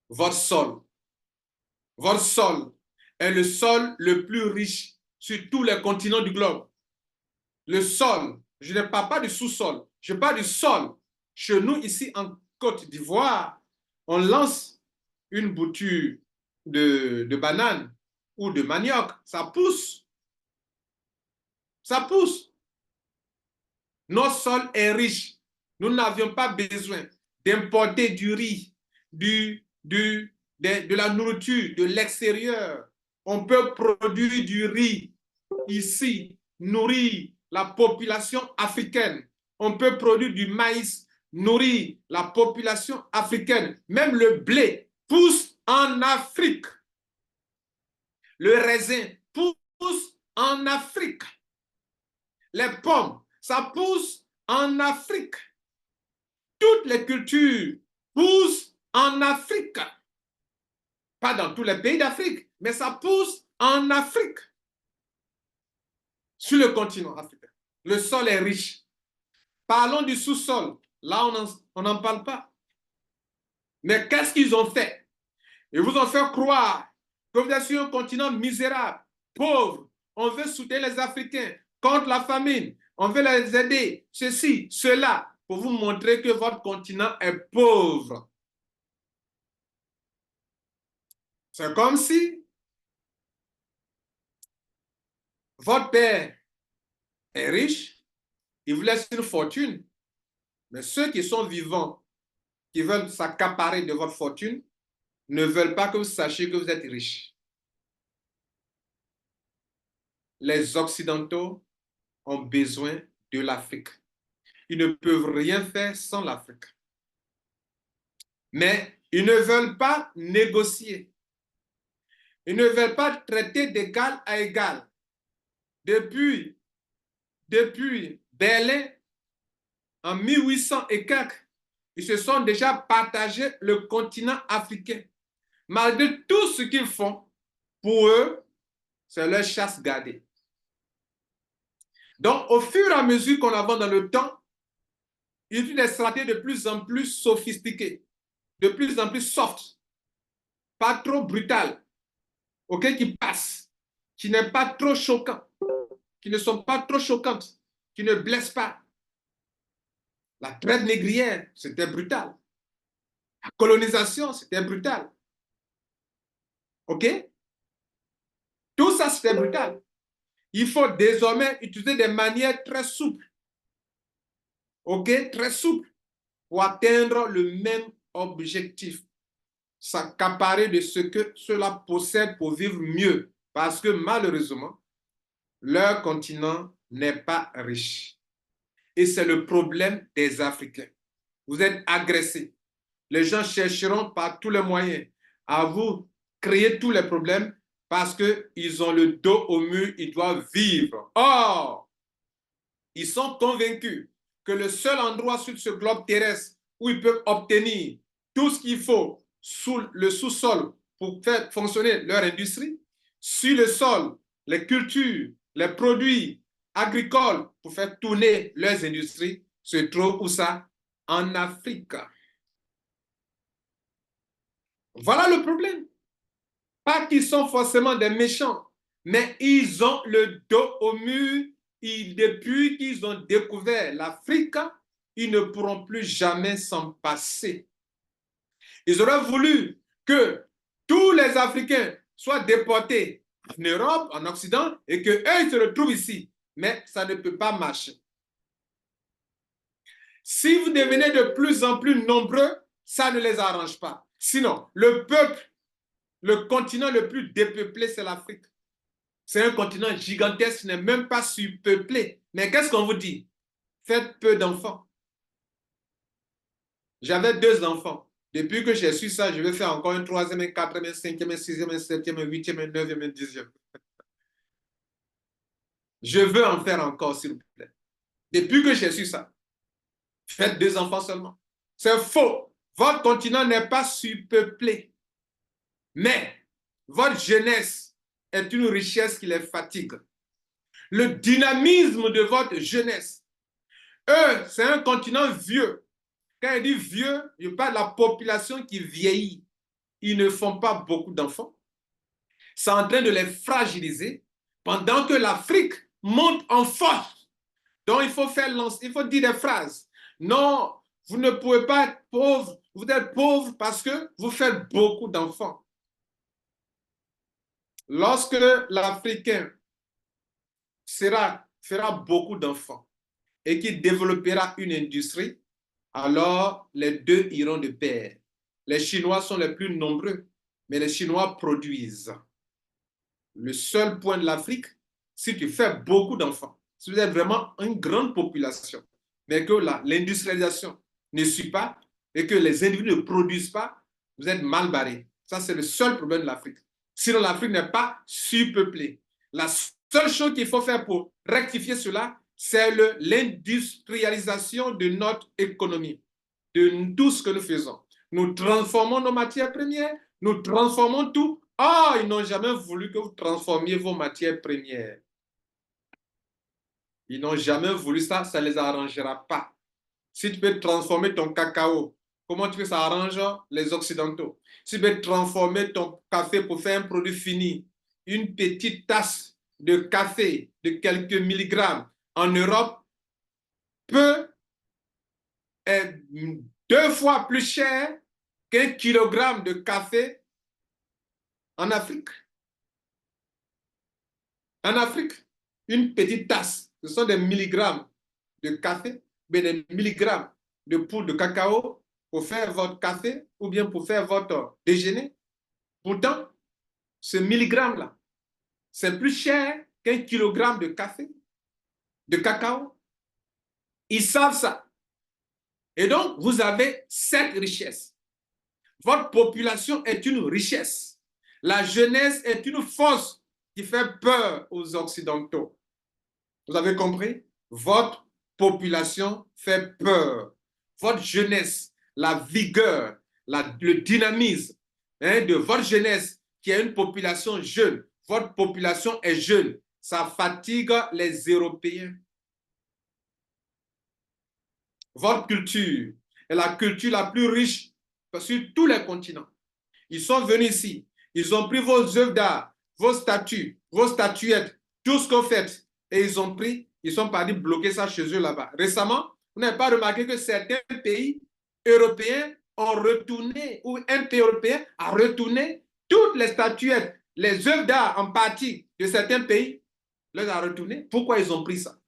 Speaker 1: Votre sol. Votre sol est le sol le plus riche sur tous les continents du globe. Le sol, je ne parle pas du sous-sol, je parle du sol. Chez nous, ici en Côte d'Ivoire, on lance une bouture de banane ou de manioc. Ça pousse. Ça pousse. Notre sol est riche. Nous n'avions pas besoin d'importer du riz, de la nourriture de l'extérieur. On peut produire du riz ici, nourrir la population africaine. On peut produire du maïs, nourrir la population africaine. Même le blé pousse en Afrique. Le raisin pousse en Afrique. Les pommes, ça pousse en Afrique. Toutes les cultures poussent en Afrique. Pas dans tous les pays d'Afrique, mais ça pousse en Afrique. Sur le continent africain. Le sol est riche. Parlons du sous-sol. Là, on n'en parle pas. Mais qu'est-ce qu'ils ont fait? Ils vous ont fait croire que vous êtes sur un continent misérable, pauvre. On veut soutenir les Africains contre la famine. On veut les aider, ceci, cela, pour vous montrer que votre continent est pauvre. C'est comme si votre père est riche, il vous laisse une fortune, mais ceux qui sont vivants, qui veulent s'accaparer de votre fortune, ne veulent pas que vous sachiez que vous êtes riche. Les Occidentaux ont besoin de l'Afrique. Ils ne peuvent rien faire sans l'Afrique. Mais ils ne veulent pas négocier. Ils ne veulent pas traiter d'égal à égal. Depuis Berlin, en 1800 et quelques, ils se sont déjà partagés le continent africain. Malgré tout ce qu'ils font, pour eux, c'est leur chasse gardée. Donc, au fur et à mesure qu'on avance dans le temps, ils utilisent des stratégies de plus en plus sophistiquées, de plus en plus soft, pas trop brutales, okay, qui passent, qui n'est pas trop choquant, qui ne sont pas trop choquantes, qui ne blessent pas. La traite négrière, c'était brutal. La colonisation, c'était brutal. OK? Tout ça, c'était brutal. Il faut désormais utiliser des manières très souples. OK? Très souples pour atteindre le même objectif. S'accaparer de ce que cela possède pour vivre mieux. Parce que malheureusement, leur continent n'est pas riche. Et c'est le problème des Africains. Vous êtes agressés. Les gens chercheront par tous les moyens à vous créer tous les problèmes parce qu'ils ont le dos au mur, ils doivent vivre. Or, ils sont convaincus que le seul endroit sur ce globe terrestre où ils peuvent obtenir tout ce qu'il faut sous le sous-sol pour faire fonctionner leur industrie, sur le sol, les cultures, les produits agricoles pour faire tourner leurs industries, se trouve où ça? En Afrique. Voilà le problème. Pas qu'ils sont forcément des méchants, mais ils ont le dos au mur. Depuis qu'ils ont découvert l'Afrique, ils ne pourront plus jamais s'en passer. Ils auraient voulu que tous les Africains soient déportés en Europe, en Occident, et qu'eux, ils se retrouvent ici. Mais ça ne peut pas marcher. Si vous devenez de plus en plus nombreux, ça ne les arrange pas. Sinon, le peuple, le continent le plus dépeuplé, c'est l'Afrique. C'est un continent gigantesque, n'est même pas surpeuplé. Mais qu'est-ce qu'on vous dit? Faites peu d'enfants. J'avais 2 enfants. Depuis que j'ai su ça, je vais faire encore un troisième, un quatrième, un cinquième, un sixième, un septième, un huitième, un neuvième, un dixième. Je veux en faire encore, s'il vous plaît. Depuis que j'ai su ça, faites 2 enfants seulement. C'est faux. Votre continent n'est pas surpeuplé, mais votre jeunesse est une richesse qui les fatigue. Le dynamisme de votre jeunesse, eux, c'est un continent vieux. Quand il dit vieux, je parle de la population qui vieillit. Ils ne font pas beaucoup d'enfants. C'est en train de les fragiliser pendant que l'Afrique monte en force. Donc, il faut dire des phrases. Non, vous ne pouvez pas être pauvre. Vous êtes pauvre parce que vous faites beaucoup d'enfants. Lorsque l'Africain fera beaucoup d'enfants et qu'il développera une industrie, alors les deux iront de pair. Les Chinois sont les plus nombreux, mais les Chinois produisent. Le seul point de l'Afrique, si tu fais beaucoup d'enfants, si vous êtes vraiment une grande population, mais que l'industrialisation ne suit pas et que les individus ne produisent pas, vous êtes mal barrés. Ça, c'est le seul problème de l'Afrique. Sinon, l'Afrique n'est pas surpeuplée. La seule chose qu'il faut faire pour rectifier cela, c'est l'industrialisation de notre économie, de tout ce que nous faisons. Nous transformons nos matières premières, nous transformons tout. Ah, ils n'ont jamais voulu que vous transformiez vos matières premières. Ils n'ont jamais voulu ça, ça ne les arrangera pas. Si tu peux transformer ton cacao, comment tu veux que ça arrange les Occidentaux? Si tu peux transformer ton café pour faire un produit fini, une petite tasse de café de quelques milligrammes en Europe peut être 2 fois plus cher qu'un kilogramme de café en Afrique. En Afrique, une petite tasse, ce sont des milligrammes de café, mais des milligrammes de poudre de cacao pour faire votre café ou bien pour faire votre déjeuner. Pourtant, ce milligramme-là, c'est plus cher qu'un kilogramme de café, de cacao. Ils savent ça. Et donc, vous avez cette richesse. Votre population est une richesse. La jeunesse est une force qui fait peur aux Occidentaux. Vous avez compris? Votre population fait peur. Votre jeunesse, la vigueur, le dynamisme de votre jeunesse qui est une population jeune, votre population est jeune, ça fatigue les Européens. Votre culture est la culture la plus riche sur tous les continents. Ils sont venus ici, ils ont pris vos œuvres d'art, vos statues, vos statuettes, tout ce que vous faites, et ils sont partis bloquer ça chez eux là-bas. Récemment, vous n'avez pas remarqué que certains pays européens ont retourné, ou un pays européen a retourné toutes les statuettes, les œuvres d'art en partie de certains pays, les a retournées. Pourquoi ils ont pris ça?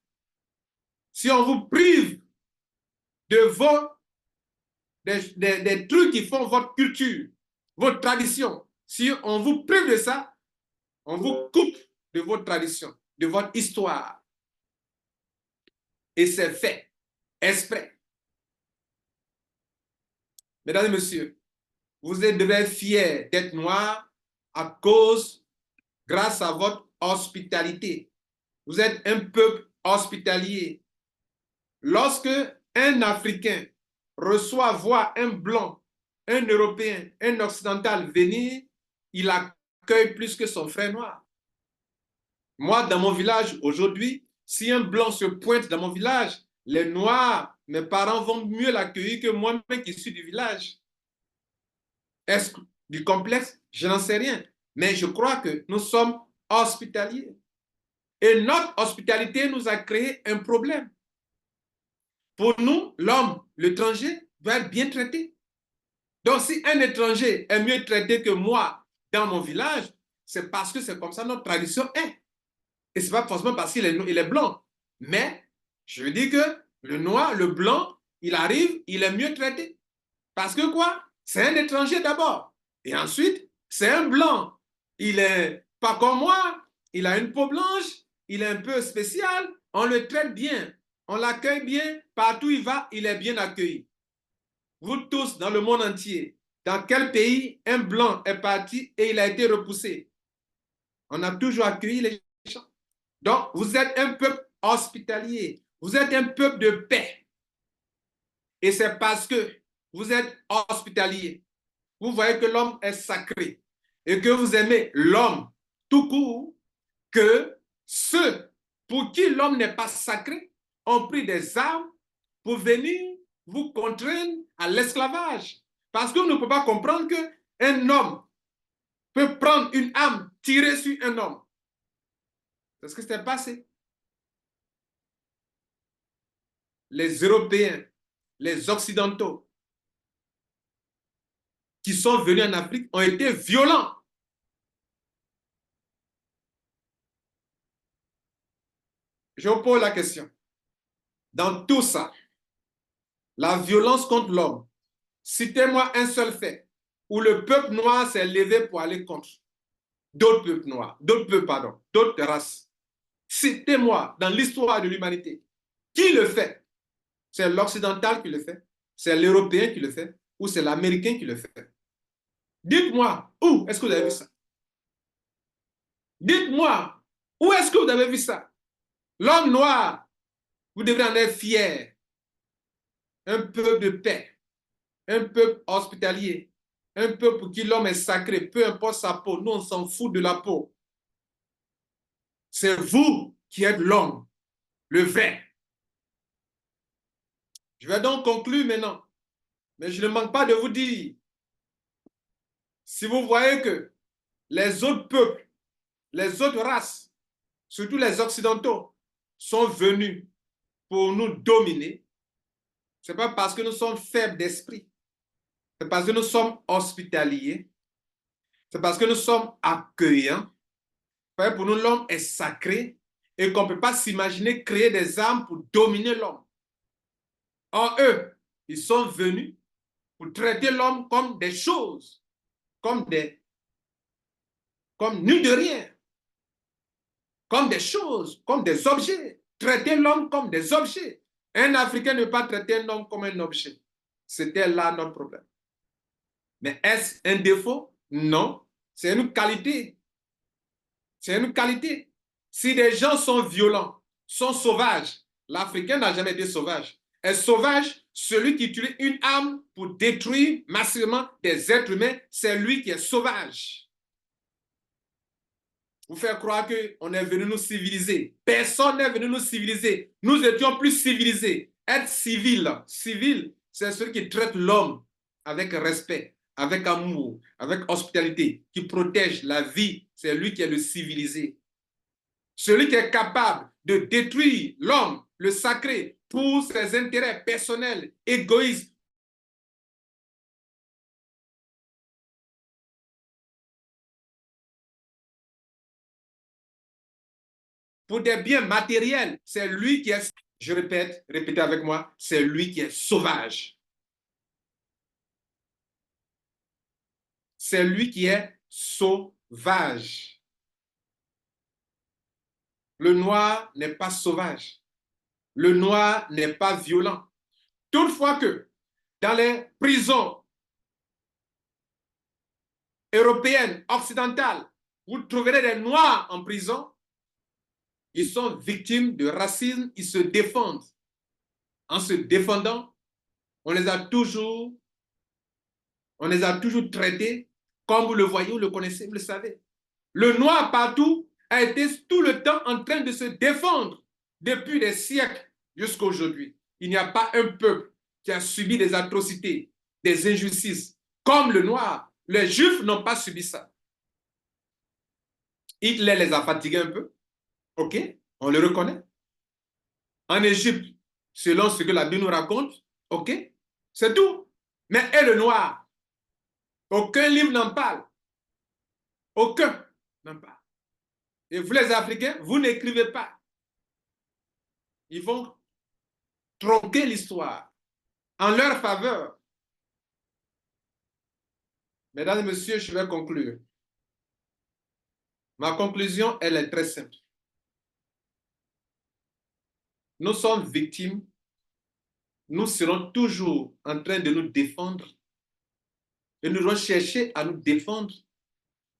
Speaker 1: Si on vous prive de des trucs qui font votre culture, votre tradition, si on vous prive de ça, on vous coupe de votre tradition, de votre histoire. Et c'est fait, exprès. Mesdames et messieurs, vous devez être fiers d'être noirs grâce à votre hospitalité. Vous êtes un peuple hospitalier. Lorsque un Africain reçoit, voit un blanc, un Européen, un Occidental venir, il accueille plus que son frère noir. Moi, dans mon village, aujourd'hui, si un blanc se pointe dans mon village, les noirs, mes parents vont mieux l'accueillir que moi-même qui suis du village. Est-ce du complexe? Je n'en sais rien. Mais je crois que nous sommes hospitaliers. Et notre hospitalité nous a créé un problème. Pour nous, l'homme, l'étranger, doit être bien traité. Donc, si un étranger est mieux traité que moi dans mon village, c'est parce que c'est comme ça notre tradition est. Et ce n'est pas forcément parce qu'il est blanc. Mais je veux dire que le noir, le blanc, il arrive, il est mieux traité. Parce que quoi? C'est un étranger d'abord. Et ensuite, c'est un blanc. Il n'est pas comme moi. Il a une peau blanche. Il est un peu spécial. On le traite bien. On l'accueille bien. Partout où il va, il est bien accueilli. Vous tous, dans le monde entier, dans quel pays un blanc est parti et il a été repoussé? On a toujours accueilli les gens. Donc, vous êtes un peuple hospitalier. Vous êtes un peuple de paix. Et c'est parce que vous êtes hospitalier, vous voyez que l'homme est sacré et que vous aimez l'homme tout court, que ceux pour qui l'homme n'est pas sacré ont pris des armes pour venir vous contraindre à l'esclavage. Parce qu'on ne peut pas comprendre qu'un homme peut prendre une arme, tirer sur un homme. C'est ce qui s'est passé. Les Européens, les Occidentaux qui sont venus en Afrique ont été violents. Je vous pose la question. Dans tout ça, la violence contre l'homme, citez-moi un seul fait où le peuple noir s'est levé pour aller contre d'autres peuples noirs, d'autres races. Citez-moi dans l'histoire de l'humanité. Qui le fait? C'est l'occidental qui le fait, c'est l'européen qui le fait, ou c'est l'américain qui le fait. Dites-moi, où est-ce que vous avez vu ça? Dites-moi, où est-ce que vous avez vu ça? L'homme noir, vous devrez en être fier. Un peuple de paix, un peuple hospitalier, un peuple pour qui l'homme est sacré, peu importe sa peau. Nous, on s'en fout de la peau. C'est vous qui êtes l'homme, le vrai. Je vais donc conclure maintenant. Mais je ne manque pas de vous dire, si vous voyez que les autres peuples, les autres races, surtout les Occidentaux, sont venus pour nous dominer, ce n'est pas parce que nous sommes faibles d'esprit, c'est parce que nous sommes hospitaliers, c'est parce que nous sommes accueillants. Pour nous, l'homme est sacré et qu'on ne peut pas s'imaginer créer des armes pour dominer l'homme. Or, eux, ils sont venus pour traiter l'homme comme des choses, comme nul de rien, comme des choses, comme des objets. Traiter l'homme comme des objets. Un Africain ne peut pas traiter un homme comme un objet. C'était là notre problème. Mais est-ce un défaut? Non, c'est une qualité. C'est une qualité. Si des gens sont violents, sont sauvages, l'Africain n'a jamais été sauvage. Est sauvage celui qui utilise une arme pour détruire massivement des êtres humains, c'est lui qui est sauvage. Vous faire croire qu'on est venu nous civiliser. Personne n'est venu nous civiliser. Nous étions plus civilisés. Être civil, c'est celui qui traite l'homme avec respect, avec amour, avec hospitalité, qui protège la vie. C'est lui qui est le civilisé. Celui qui est capable de détruire l'homme, le sacré, pour ses intérêts personnels, égoïstes, pour des biens matériels, c'est lui qui est, je répète, répétez avec moi, c'est lui qui est sauvage. C'est lui qui est sauvage. Le noir n'est pas sauvage. Le noir n'est pas violent. Toutefois que dans les prisons européennes, occidentales, vous trouverez des noirs en prison. Ils sont victimes de racisme, ils se défendent. En se défendant, on les a toujours traités comme vous le voyez, vous le connaissez, vous le savez. Le noir partout a été tout le temps en train de se défendre depuis des siècles jusqu'à aujourd'hui. Il n'y a pas un peuple qui a subi des atrocités, des injustices comme le noir. Les Juifs n'ont pas subi ça. Hitler les a fatigués un peu, ok, on le reconnaît. En Égypte, selon ce que la Bible nous raconte, ok, c'est tout. Mais et le noir? Aucun livre n'en parle. Aucun n'en parle. Et vous les Africains, vous n'écrivez pas. Ils vont tronquer l'histoire en leur faveur. Mesdames et messieurs, je vais conclure. Ma conclusion, elle est très simple. Nous sommes victimes. Nous serons toujours en train de nous défendre. Et nous devons chercher à nous défendre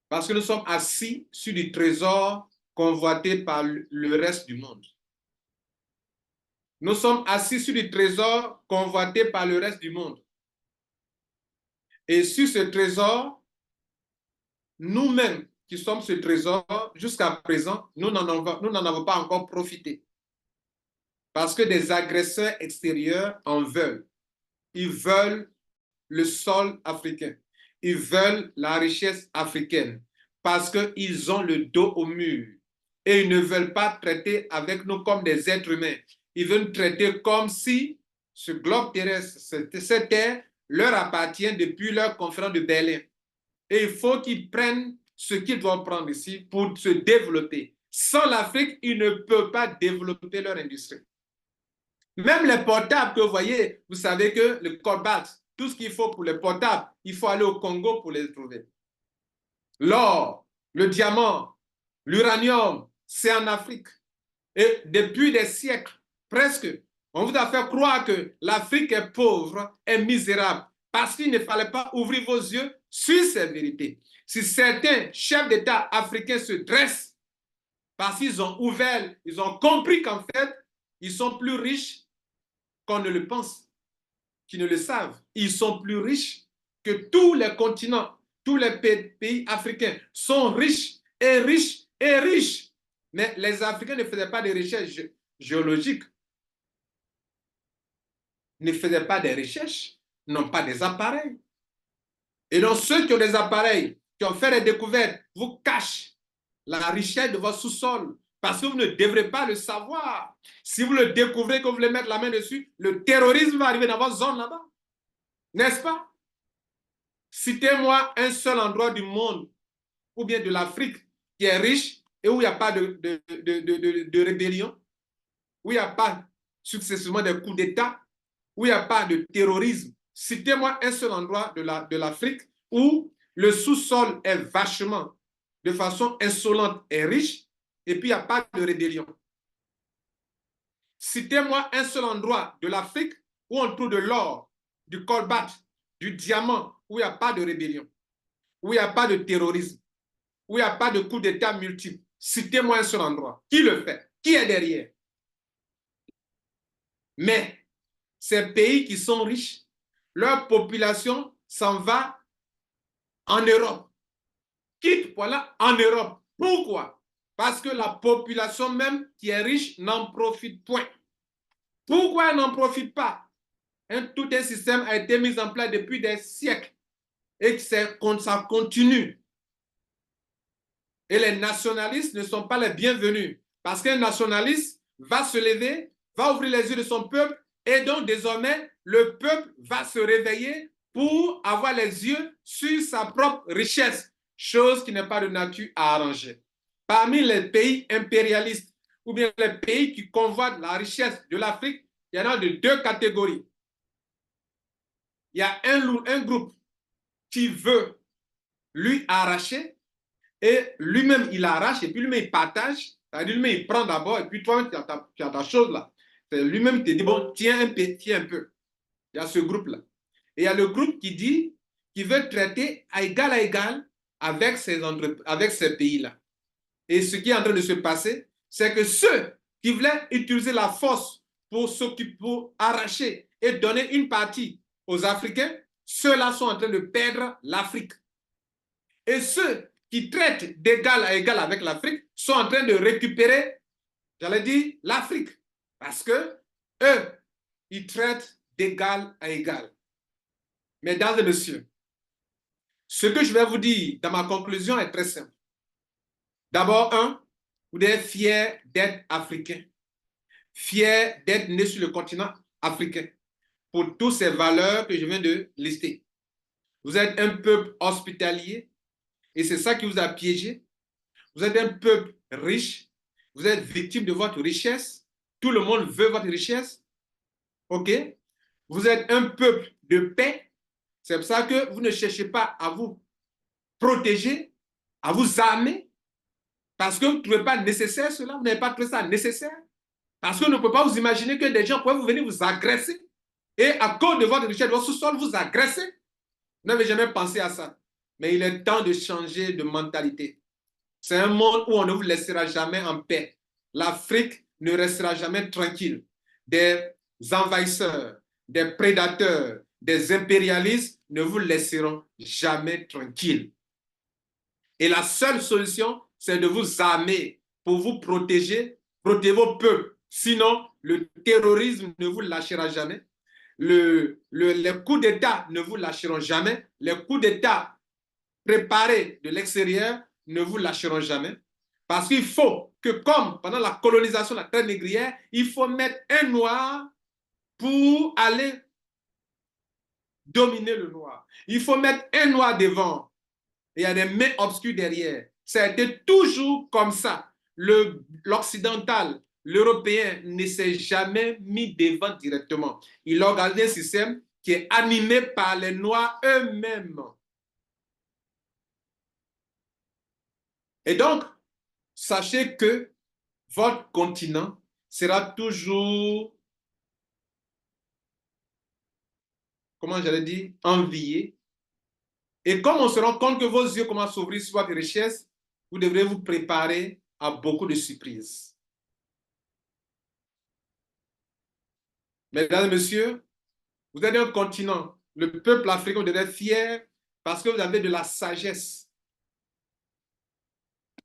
Speaker 1: parce que nous sommes assis sur du trésor convoité par le reste du monde. Nous sommes assis sur du trésor convoité par le reste du monde. Et sur ce trésor, nous-mêmes qui sommes ce trésor, jusqu'à présent, nous n'en avons pas encore profité. Parce que des agresseurs extérieurs en veulent. Ils veulent le sol africain. Ils veulent la richesse africaine parce qu'ils ont le dos au mur et ils ne veulent pas traiter avec nous comme des êtres humains. Ils veulent traiter comme si ce globe terrestre, cette terre, leur appartient depuis leur conférence de Berlin. Et il faut qu'ils prennent ce qu'ils doivent prendre ici pour se développer. Sans l'Afrique, ils ne peuvent pas développer leur industrie. Même les portables que vous voyez, vous savez que le cobalt, tout ce qu'il faut pour les portables, il faut aller au Congo pour les trouver. L'or, le diamant, l'uranium, c'est en Afrique. Et depuis des siècles, presque, on vous a fait croire que l'Afrique est pauvre, est misérable, parce qu'il ne fallait pas ouvrir vos yeux sur ces vérités. Si certains chefs d'État africains se dressent, parce qu'ils ont ouvert, ils ont compris qu'en fait, ils sont plus riches qu'on ne le pense, qui ne le savent. Ils sont plus riches que tous les continents, tous les pays africains sont riches et riches et riches. Mais les Africains ne faisaient pas de recherches géologiques, ne faisaient pas des recherches, n'ont pas des appareils. Et donc ceux qui ont des appareils, qui ont fait des découvertes, vous cachent la richesse de votre sous-sol parce que vous ne devrez pas le savoir. Si vous le découvrez, que vous voulez mettre la main dessus, le terrorisme va arriver dans votre zone là-bas. N'est-ce pas? Citez-moi un seul endroit du monde ou bien de l'Afrique qui est riche et où il n'y a pas de rébellion, où il n'y a pas successivement de coups d'État, où il n'y a pas de terrorisme. Citez-moi un seul endroit de l'Afrique où le sous-sol est vachement, de façon insolente et riche, et puis il n'y a pas de rébellion. Citez-moi un seul endroit de l'Afrique où on trouve de l'or, du colbert, du diamant, où il n'y a pas de rébellion, où il n'y a pas de terrorisme, où il n'y a pas de coups d'État multiples. Citez-moi un seul endroit. Qui le fait? Qui est derrière? Mais ces pays qui sont riches, leur population s'en va en Europe. Quitte voilà en Europe. Pourquoi? Parce que la population même qui est riche n'en profite point. Pourquoi elle n'en profite pas? Tout un système a été mis en place depuis des siècles et que ça continue. Et les nationalistes ne sont pas les bienvenus parce qu'un nationaliste va se lever, va ouvrir les yeux de son peuple et donc désormais le peuple va se réveiller pour avoir les yeux sur sa propre richesse, chose qui n'est pas de nature à arranger. Parmi les pays impérialistes ou bien les pays qui convoitent la richesse de l'Afrique, il y en a de deux catégories. Il y a un groupe qui veut lui arracher et lui-même il arrache et puis lui-même il partage, c'est-à-dire lui-même il prend d'abord et puis toi tu as ta chose là. Lui-même te dit bon tiens un peu. Il y a ce groupe-là. Et il y a le groupe qui dit qu'il veut traiter à égal avec ces pays-là. Et ce qui est en train de se passer, c'est que ceux qui voulaient utiliser la force pour s'occuper, pour arracher et donner une partie aux Africains, ceux-là sont en train de perdre l'Afrique. Et ceux qui traitent d'égal à égal avec l'Afrique sont en train de récupérer, j'allais dire, l'Afrique. Parce que eux, ils traitent d'égal à égal. Mesdames et messieurs, ce que je vais vous dire dans ma conclusion est très simple. D'abord, vous devez être fiers d'être africain, fiers d'être né sur le continent africain pour toutes ces valeurs que je viens de lister. Vous êtes un peuple hospitalier et c'est ça qui vous a piégé. Vous êtes un peuple riche, vous êtes victime de votre richesse, tout le monde veut votre richesse, ok? Vous êtes un peuple de paix, c'est pour ça que vous ne cherchez pas à vous protéger, à vous armer, parce que vous ne trouvez pas nécessaire cela, vous n'avez pas trouvé ça nécessaire, parce que vous ne pouvez pas vous imaginer que des gens pourraient vous venir vous agresser, et à cause de votre richesse, de votre sous-sol, vous agresser. Vous n'avez jamais pensé à ça. Mais il est temps de changer de mentalité. C'est un monde où on ne vous laissera jamais en paix. L'Afrique ne restera jamais tranquille. Des envahisseurs, des prédateurs, des impérialistes ne vous laisseront jamais tranquille. Et la seule solution, c'est de vous armer pour vous protéger vos peuples. Sinon, le terrorisme ne vous lâchera jamais. Les coups d'État ne vous lâcheront jamais. Les coups d'État préparés de l'extérieur ne vous lâcheront jamais. Parce qu'il faut que, comme pendant la colonisation de la traite négrière, il faut mettre un noir pour aller dominer le noir. Il faut mettre un noir devant et il y a des mains obscures derrière. Ça a été toujours comme ça. L'occidental, l'européen ne s'est jamais mis devant directement. Il a organisé un système qui est animé par les noirs eux-mêmes. Et donc, sachez que votre continent sera toujours, comment j'allais dire, envié. Et comme on se rend compte que vos yeux commencent à s'ouvrir sur votre richesse, vous devrez vous préparer à beaucoup de surprises. Mesdames et messieurs, vous êtes un continent. Le peuple africain doit être fier parce que vous avez de la sagesse.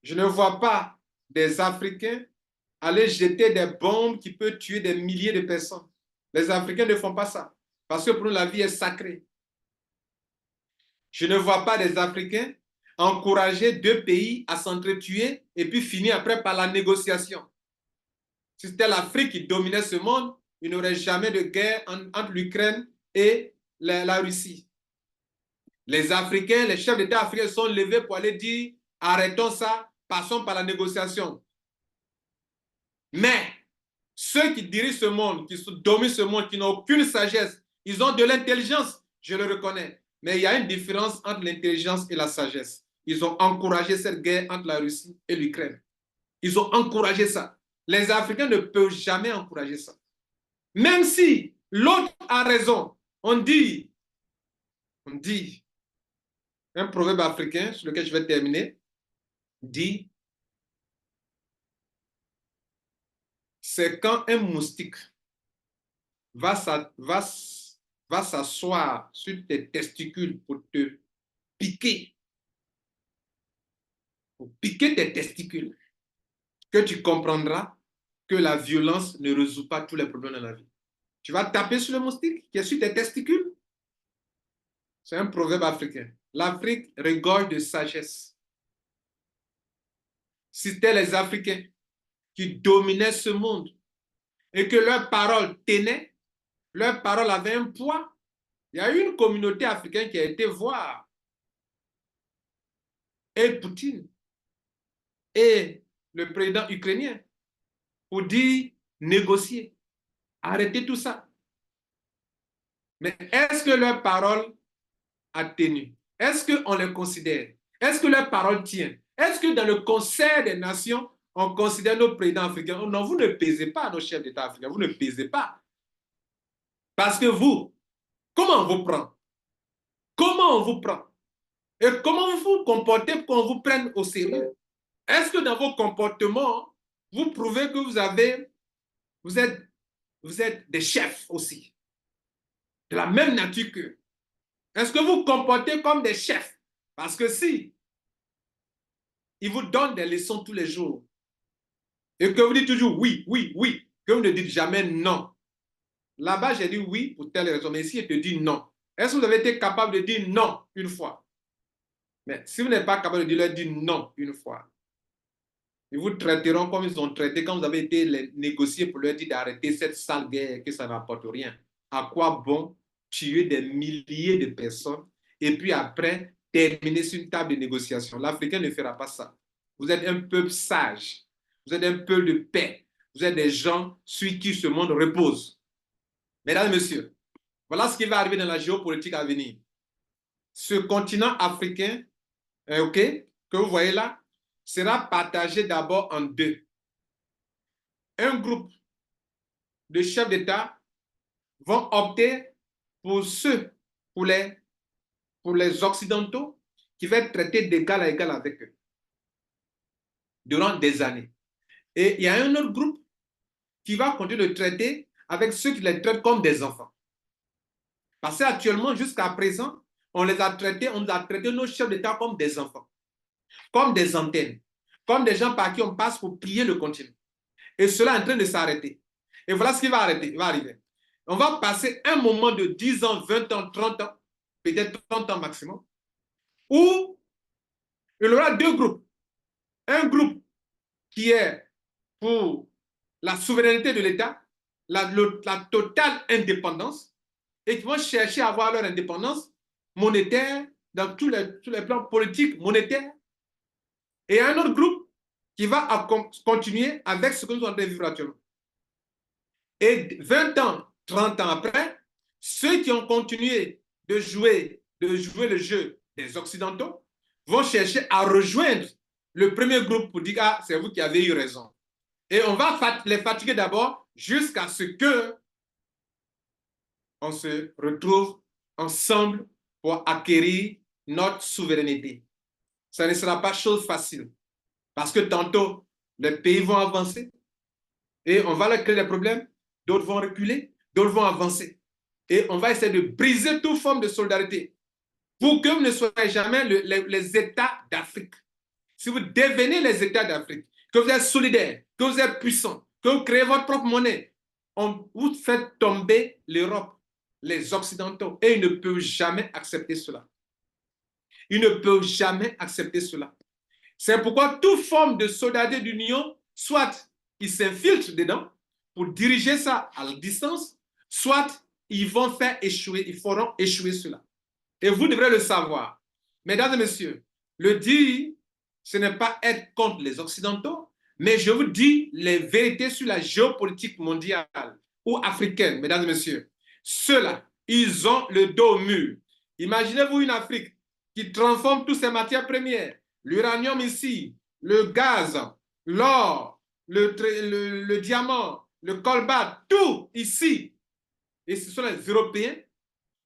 Speaker 1: Je ne vois pas des Africains aller jeter des bombes qui peuvent tuer des milliers de personnes. Les Africains ne font pas ça parce que pour nous, la vie est sacrée. Je ne vois pas des Africains encourager deux pays à s'entretuer et puis finir après par la négociation. Si c'était l'Afrique qui dominait ce monde, il n'y aurait jamais de guerre entre l'Ukraine et la Russie. Les Africains, les chefs d'État africains sont levés pour aller dire arrêtons ça, passons par la négociation. Mais ceux qui dirigent ce monde, qui dominent ce monde, qui n'ont aucune sagesse, ils ont de l'intelligence, je le reconnais. Mais il y a une différence entre l'intelligence et la sagesse. Ils ont encouragé cette guerre entre la Russie et l'Ukraine. Ils ont encouragé ça. Les Africains ne peuvent jamais encourager ça. Même si l'autre a raison, on dit, un proverbe africain sur lequel je vais terminer, dit, c'est quand un moustique va s'asseoir sur tes testicules pour te piquer, pour piquer tes testicules, que tu comprendras que la violence ne résout pas tous les problèmes de la vie. Tu vas taper sur le moustique qui est sur tes testicules. C'est un proverbe africain. L'Afrique regorge de sagesse. Si c'était les Africains qui dominaient ce monde et que leur parole tenait, leur parole avait un poids. Il y a eu une communauté africaine qui a été voir et Poutine et le président ukrainien pour dire négocier, arrêter tout ça. Mais est-ce que leur parole a tenu? Est-ce qu'on les considère? Est-ce que leur parole tient? Est-ce que dans le concert des nations, on considère nos présidents africains? Non, vous ne pesez pas nos chefs d'État africains, vous ne pesez pas. Parce que vous, comment on vous prend? Comment on vous prend? Et comment vous vous comportez pour qu'on vous prenne au sérieux? Est-ce que dans vos comportements, vous prouvez que vous êtes des chefs aussi, de la même nature qu'eux? Est-ce que vous vous comportez comme des chefs? Parce que si ils vous donnent des leçons tous les jours et que vous dites toujours oui, oui, oui, que vous ne dites jamais non. Là-bas, j'ai dit oui pour telle raison, mais ici, je te dis non. Est-ce que vous avez été capable de dire non une fois? Mais si vous n'êtes pas capable de leur dire non une fois, ils vous traiteront comme ils ont traité quand vous avez été négocier pour leur dire d'arrêter cette sale guerre, que ça n'apporte rien. À quoi bon tuer des milliers de personnes et puis après terminer sur une table de négociation? L'Africain ne fera pas ça. Vous êtes un peuple sage. Vous êtes un peuple de paix. Vous êtes des gens sur qui ce monde repose. Mesdames et messieurs, voilà ce qui va arriver dans la géopolitique à venir. Ce continent africain, que vous voyez là, sera partagé d'abord en deux. Un groupe de chefs d'État vont opter pour pour les Occidentaux, qui vont être traités d'égal à égal avec eux durant des années. Et il y a un autre groupe qui va continuer de traiter avec ceux qui les traitent comme des enfants. Parce qu'actuellement, jusqu'à présent, on nous a traités nos chefs d'État comme des enfants, comme des antennes, comme des gens par qui on passe pour piller le continent. Et cela est en train de s'arrêter. Et voilà ce qui va arriver. On va passer un moment de 10 ans, 20 ans, 30 ans, peut-être 30 ans maximum, où il y aura deux groupes. Un groupe qui est pour la souveraineté de l'État, la totale indépendance, et qui vont chercher à avoir leur indépendance monétaire dans tous les plans politiques, monétaires. Et un autre groupe qui va continuer avec ce que nous sommes en train de vivre actuellement. Et 20 ans, 30 ans après, ceux qui ont continué de jouer le jeu des Occidentaux vont chercher à rejoindre le premier groupe pour dire « Ah, c'est vous qui avez eu raison ». Et on va les fatiguer d'abord jusqu'à ce que on se retrouve ensemble pour acquérir notre souveraineté. Ça ne sera pas chose facile parce que tantôt, les pays vont avancer et on va leur créer des problèmes, d'autres vont reculer, d'autres vont avancer. Et on va essayer de briser toute forme de solidarité pour que vous ne soyez jamais les États d'Afrique. Si vous devenez les États d'Afrique, que vous êtes solidaires, que vous êtes puissants, que vous créez votre propre monnaie, vous faites tomber l'Europe, les Occidentaux, et ils ne peuvent jamais accepter cela. Ils ne peuvent jamais accepter cela. C'est pourquoi toute forme de solidarité d'union, soit ils s'infiltrent dedans pour diriger ça à la distance, soit ils vont faire échouer, ils feront échouer cela. Et vous devrez le savoir. Mesdames et messieurs, le dire, ce n'est pas être contre les Occidentaux, mais je vous dis les vérités sur la géopolitique mondiale ou africaine, mesdames et messieurs. Ceux-là, ils ont le dos au mur. Imaginez-vous une Afrique qui transforme toutes ces matières premières, l'uranium ici, le gaz, l'or, le diamant, le colbert, tout ici. Et ce sont les Européens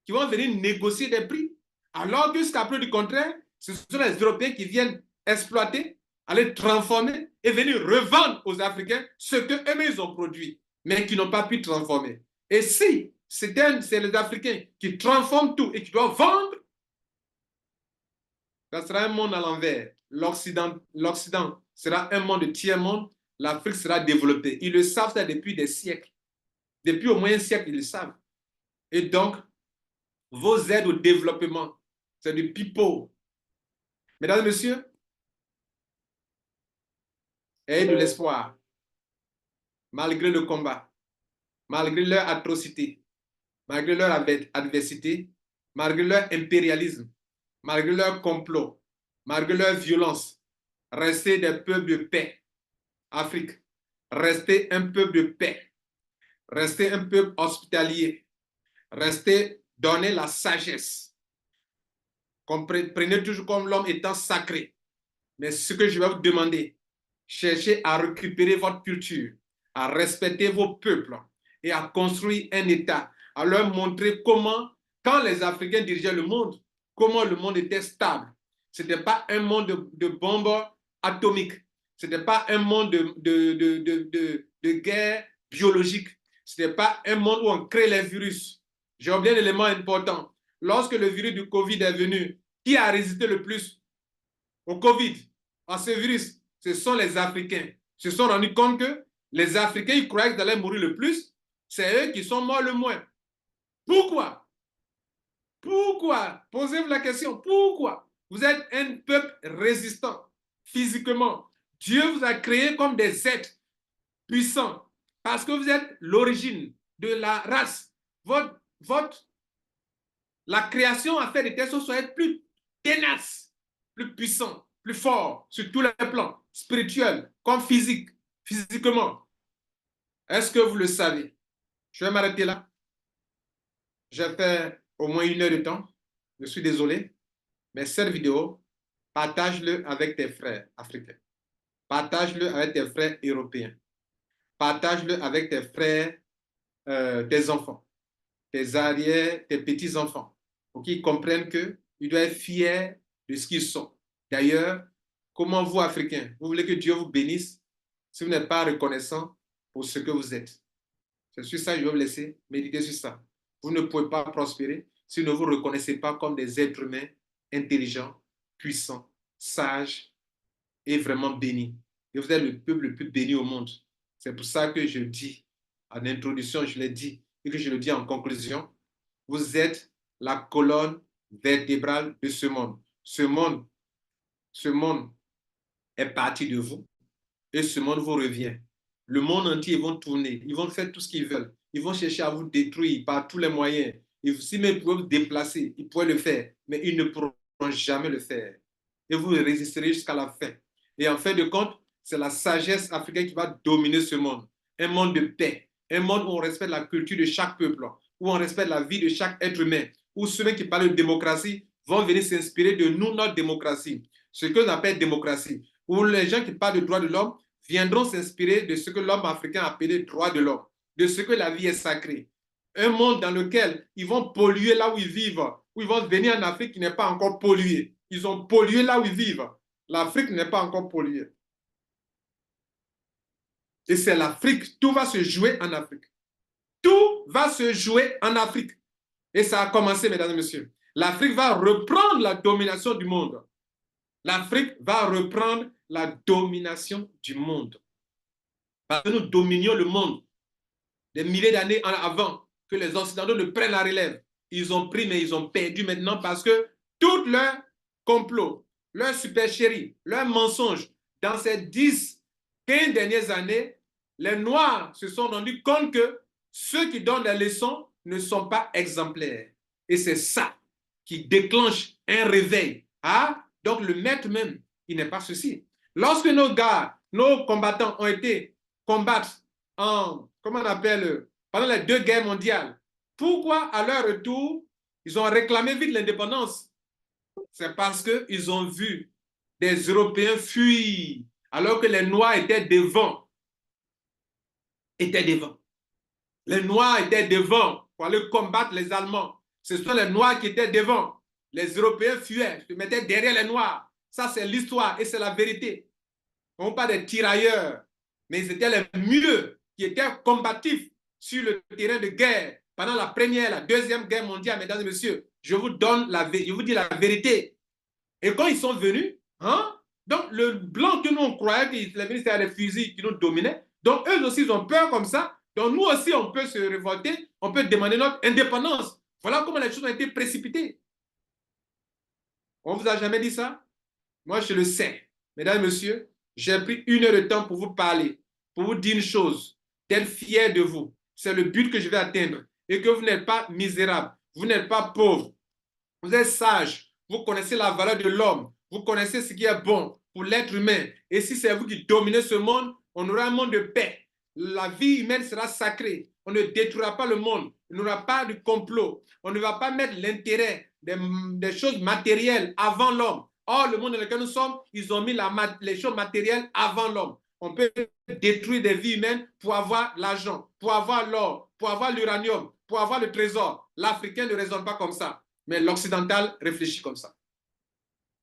Speaker 1: qui vont venir négocier des prix. Alors que jusqu'à preuve du contraire, ce sont les Européens qui viennent exploiter, aller transformer et venir revendre aux Africains ce qu'eux-mêmes ont produit, mais qui n'ont pas pu transformer. Et si c'est les Africains qui transforment tout et qui doivent vendre, ça sera un monde à l'envers. L'Occident sera un monde de tiers-monde, l'Afrique sera développée. Ils le savent ça depuis des siècles. Depuis au moins un siècle, ils le savent. Et donc, vos aides au développement, c'est du pipeau. Mesdames et messieurs, ayez de l'espoir, malgré le combat, malgré leur atrocité, malgré leur adversité, malgré leur impérialisme, malgré leur complot, malgré leur violence. Restez des peuples de paix. Afrique, restez un peuple de paix. Restez un peuple hospitalier. Restez, donnez la sagesse. Prenez toujours comme l'homme étant sacré. Mais ce que je vais vous demander, cherchez à récupérer votre culture, à respecter vos peuples et à construire un État, à leur montrer comment, quand les Africains dirigeaient le monde, comment le monde était stable. Ce n'était pas un monde de bombes atomiques. Ce n'était pas un monde de guerre biologique. Ce n'était pas un monde où on crée les virus. J'ai oublié un élément important. Lorsque le virus du Covid est venu, qui a résisté le plus au Covid, à ce virus? Ce sont les Africains. Ils se sont rendus compte que les Africains, ils croyaient qu'ils allaient mourir le plus. C'est eux qui sont morts le moins. Pourquoi? Pourquoi? Posez-vous la question. Pourquoi? Vous êtes un peuple résistant physiquement. Dieu vous a créé comme des êtres puissants parce que vous êtes l'origine de la race. La création a fait de telle sorte être plus tenace, plus puissant, plus fort sur tous les plans, spirituels comme physiquement. Est-ce que vous le savez? Je vais m'arrêter là. J'ai fait au moins 1 heure de temps. Je suis désolé. Mais cette vidéo, partage-le avec tes frères africains. Partage-le avec tes frères européens. Partage-le avec tes frères, tes enfants, tes arrières, tes petits-enfants, pour qu'ils comprennent qu'ils doivent être fiers de ce qu'ils sont. D'ailleurs, comment vous, Africains, vous voulez que Dieu vous bénisse si vous n'êtes pas reconnaissant pour ce que vous êtes? C'est sur ça que je vais vous laisser méditer sur ça. Vous ne pouvez pas prospérer si vous ne vous reconnaissez pas comme des êtres humains intelligents, puissants, sages et vraiment bénis. Et vous êtes le peuple le plus béni au monde. C'est pour ça que je dis, en introduction, je l'ai dit, et que je le dis en conclusion, vous êtes la colonne vertébrale de ce monde. Ce monde est parti de vous et ce monde vous revient. Le monde entier, ils vont tourner, ils vont faire tout ce qu'ils veulent. Ils vont chercher à vous détruire par tous les moyens. Et si même ils peuvent vous déplacer, ils pourraient le faire, mais ils ne pourront jamais le faire. Et vous résisterez jusqu'à la fin. Et en fin de compte, c'est la sagesse africaine qui va dominer ce monde. Un monde de paix, un monde où on respecte la culture de chaque peuple, où on respecte la vie de chaque être humain, où ceux qui parlent de démocratie vont venir s'inspirer de nous, notre démocratie. Ce que l'on appelle démocratie, où les gens qui parlent de droits de l'homme viendront s'inspirer de ce que l'homme africain a appelé droit de l'homme, de ce que la vie est sacrée. Un monde dans lequel ils vont polluer là où ils vivent, où ils vont venir en Afrique qui n'est pas encore polluée. Ils ont pollué là où ils vivent. L'Afrique n'est pas encore polluée. Et c'est l'Afrique. Tout va se jouer en Afrique. Tout va se jouer en Afrique. Et ça a commencé, mesdames et messieurs. L'Afrique va reprendre la domination du monde. L'Afrique va reprendre la domination du monde. Parce que nous dominions le monde des milliers d'années avant que les Occidentaux ne prennent la relève. Ils ont pris, mais ils ont perdu maintenant parce que tout leur complot, leur supercherie, leurs mensonges, dans ces 10, 15 dernières années, les Noirs se sont rendus compte que ceux qui donnent les leçons ne sont pas exemplaires. Et c'est ça qui déclenche un réveil. Ah, donc le maître même, il n'est pas ceci. Lorsque nos gars, nos combattants ont été combattre comment on appelle, pendant les 2 guerres mondiales, pourquoi à leur retour, ils ont réclamé vite l'indépendance? C'est parce qu'ils ont vu des Européens fuir, alors que les Noirs étaient devant. Les Noirs étaient devant pour aller combattre les Allemands. Ce sont les Noirs qui étaient devant. Les Européens fuyaient, se mettaient derrière les Noirs. Ça, c'est l'histoire et c'est la vérité. On ne parle pas des tirailleurs, mais ils étaient les mieux qui étaient combatifs sur le terrain de guerre pendant la première, la deuxième guerre mondiale, mesdames et messieurs. Je vous dis la vérité. Et quand ils sont venus, donc le blanc que nous on croyait qu'ils venaient, c'était des fusils qui nous dominaient. Donc eux aussi, ils ont peur comme ça. Donc nous aussi, on peut se révolter, on peut demander notre indépendance. Voilà comment les choses ont été précipitées. On ne vous a jamais dit ça? Moi, je le sais. Mesdames et messieurs, j'ai pris 1 heure de temps pour vous parler, pour vous dire une chose, d'être fier de vous. C'est le but que je vais atteindre. Et que vous n'êtes pas misérable, vous n'êtes pas pauvre. Vous êtes sage, vous connaissez la valeur de l'homme, vous connaissez ce qui est bon pour l'être humain. Et si c'est vous qui dominez ce monde, on aura un monde de paix. La vie humaine sera sacrée. On ne détruira pas le monde. Il n'y aura pas de complot. On ne va pas mettre l'intérêt des choses matérielles avant l'homme. Or, le monde dans lequel nous sommes, ils ont mis les choses matérielles avant l'homme. On peut détruire des vies humaines pour avoir l'argent, pour avoir l'or, pour avoir l'uranium, pour avoir le trésor. L'Africain ne raisonne pas comme ça, mais l'Occidental réfléchit comme ça.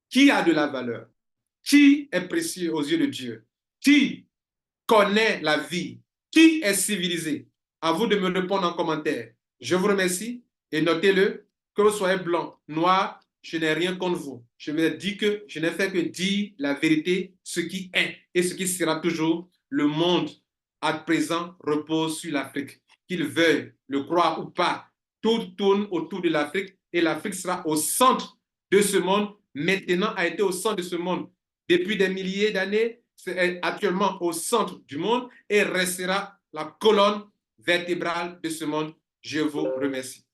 Speaker 1: Qui a de la valeur? Qui est précieux aux yeux de Dieu? Qui connaît la vie? Qui est civilisé? À vous de me répondre en commentaire. Je vous remercie et notez-le, que vous soyez blanc, noir, je n'ai rien contre vous. Je me dis que je n'ai fait que dire la vérité, ce qui est et ce qui sera toujours. Le monde à présent repose sur l'Afrique. Qu'ils veuillent le croire ou pas, tout tourne autour de l'Afrique et l'Afrique sera au centre de ce monde. Maintenant a été au centre de ce monde depuis des milliers d'années. C'est actuellement au centre du monde et restera la colonne vertébrale de ce monde. Je vous remercie.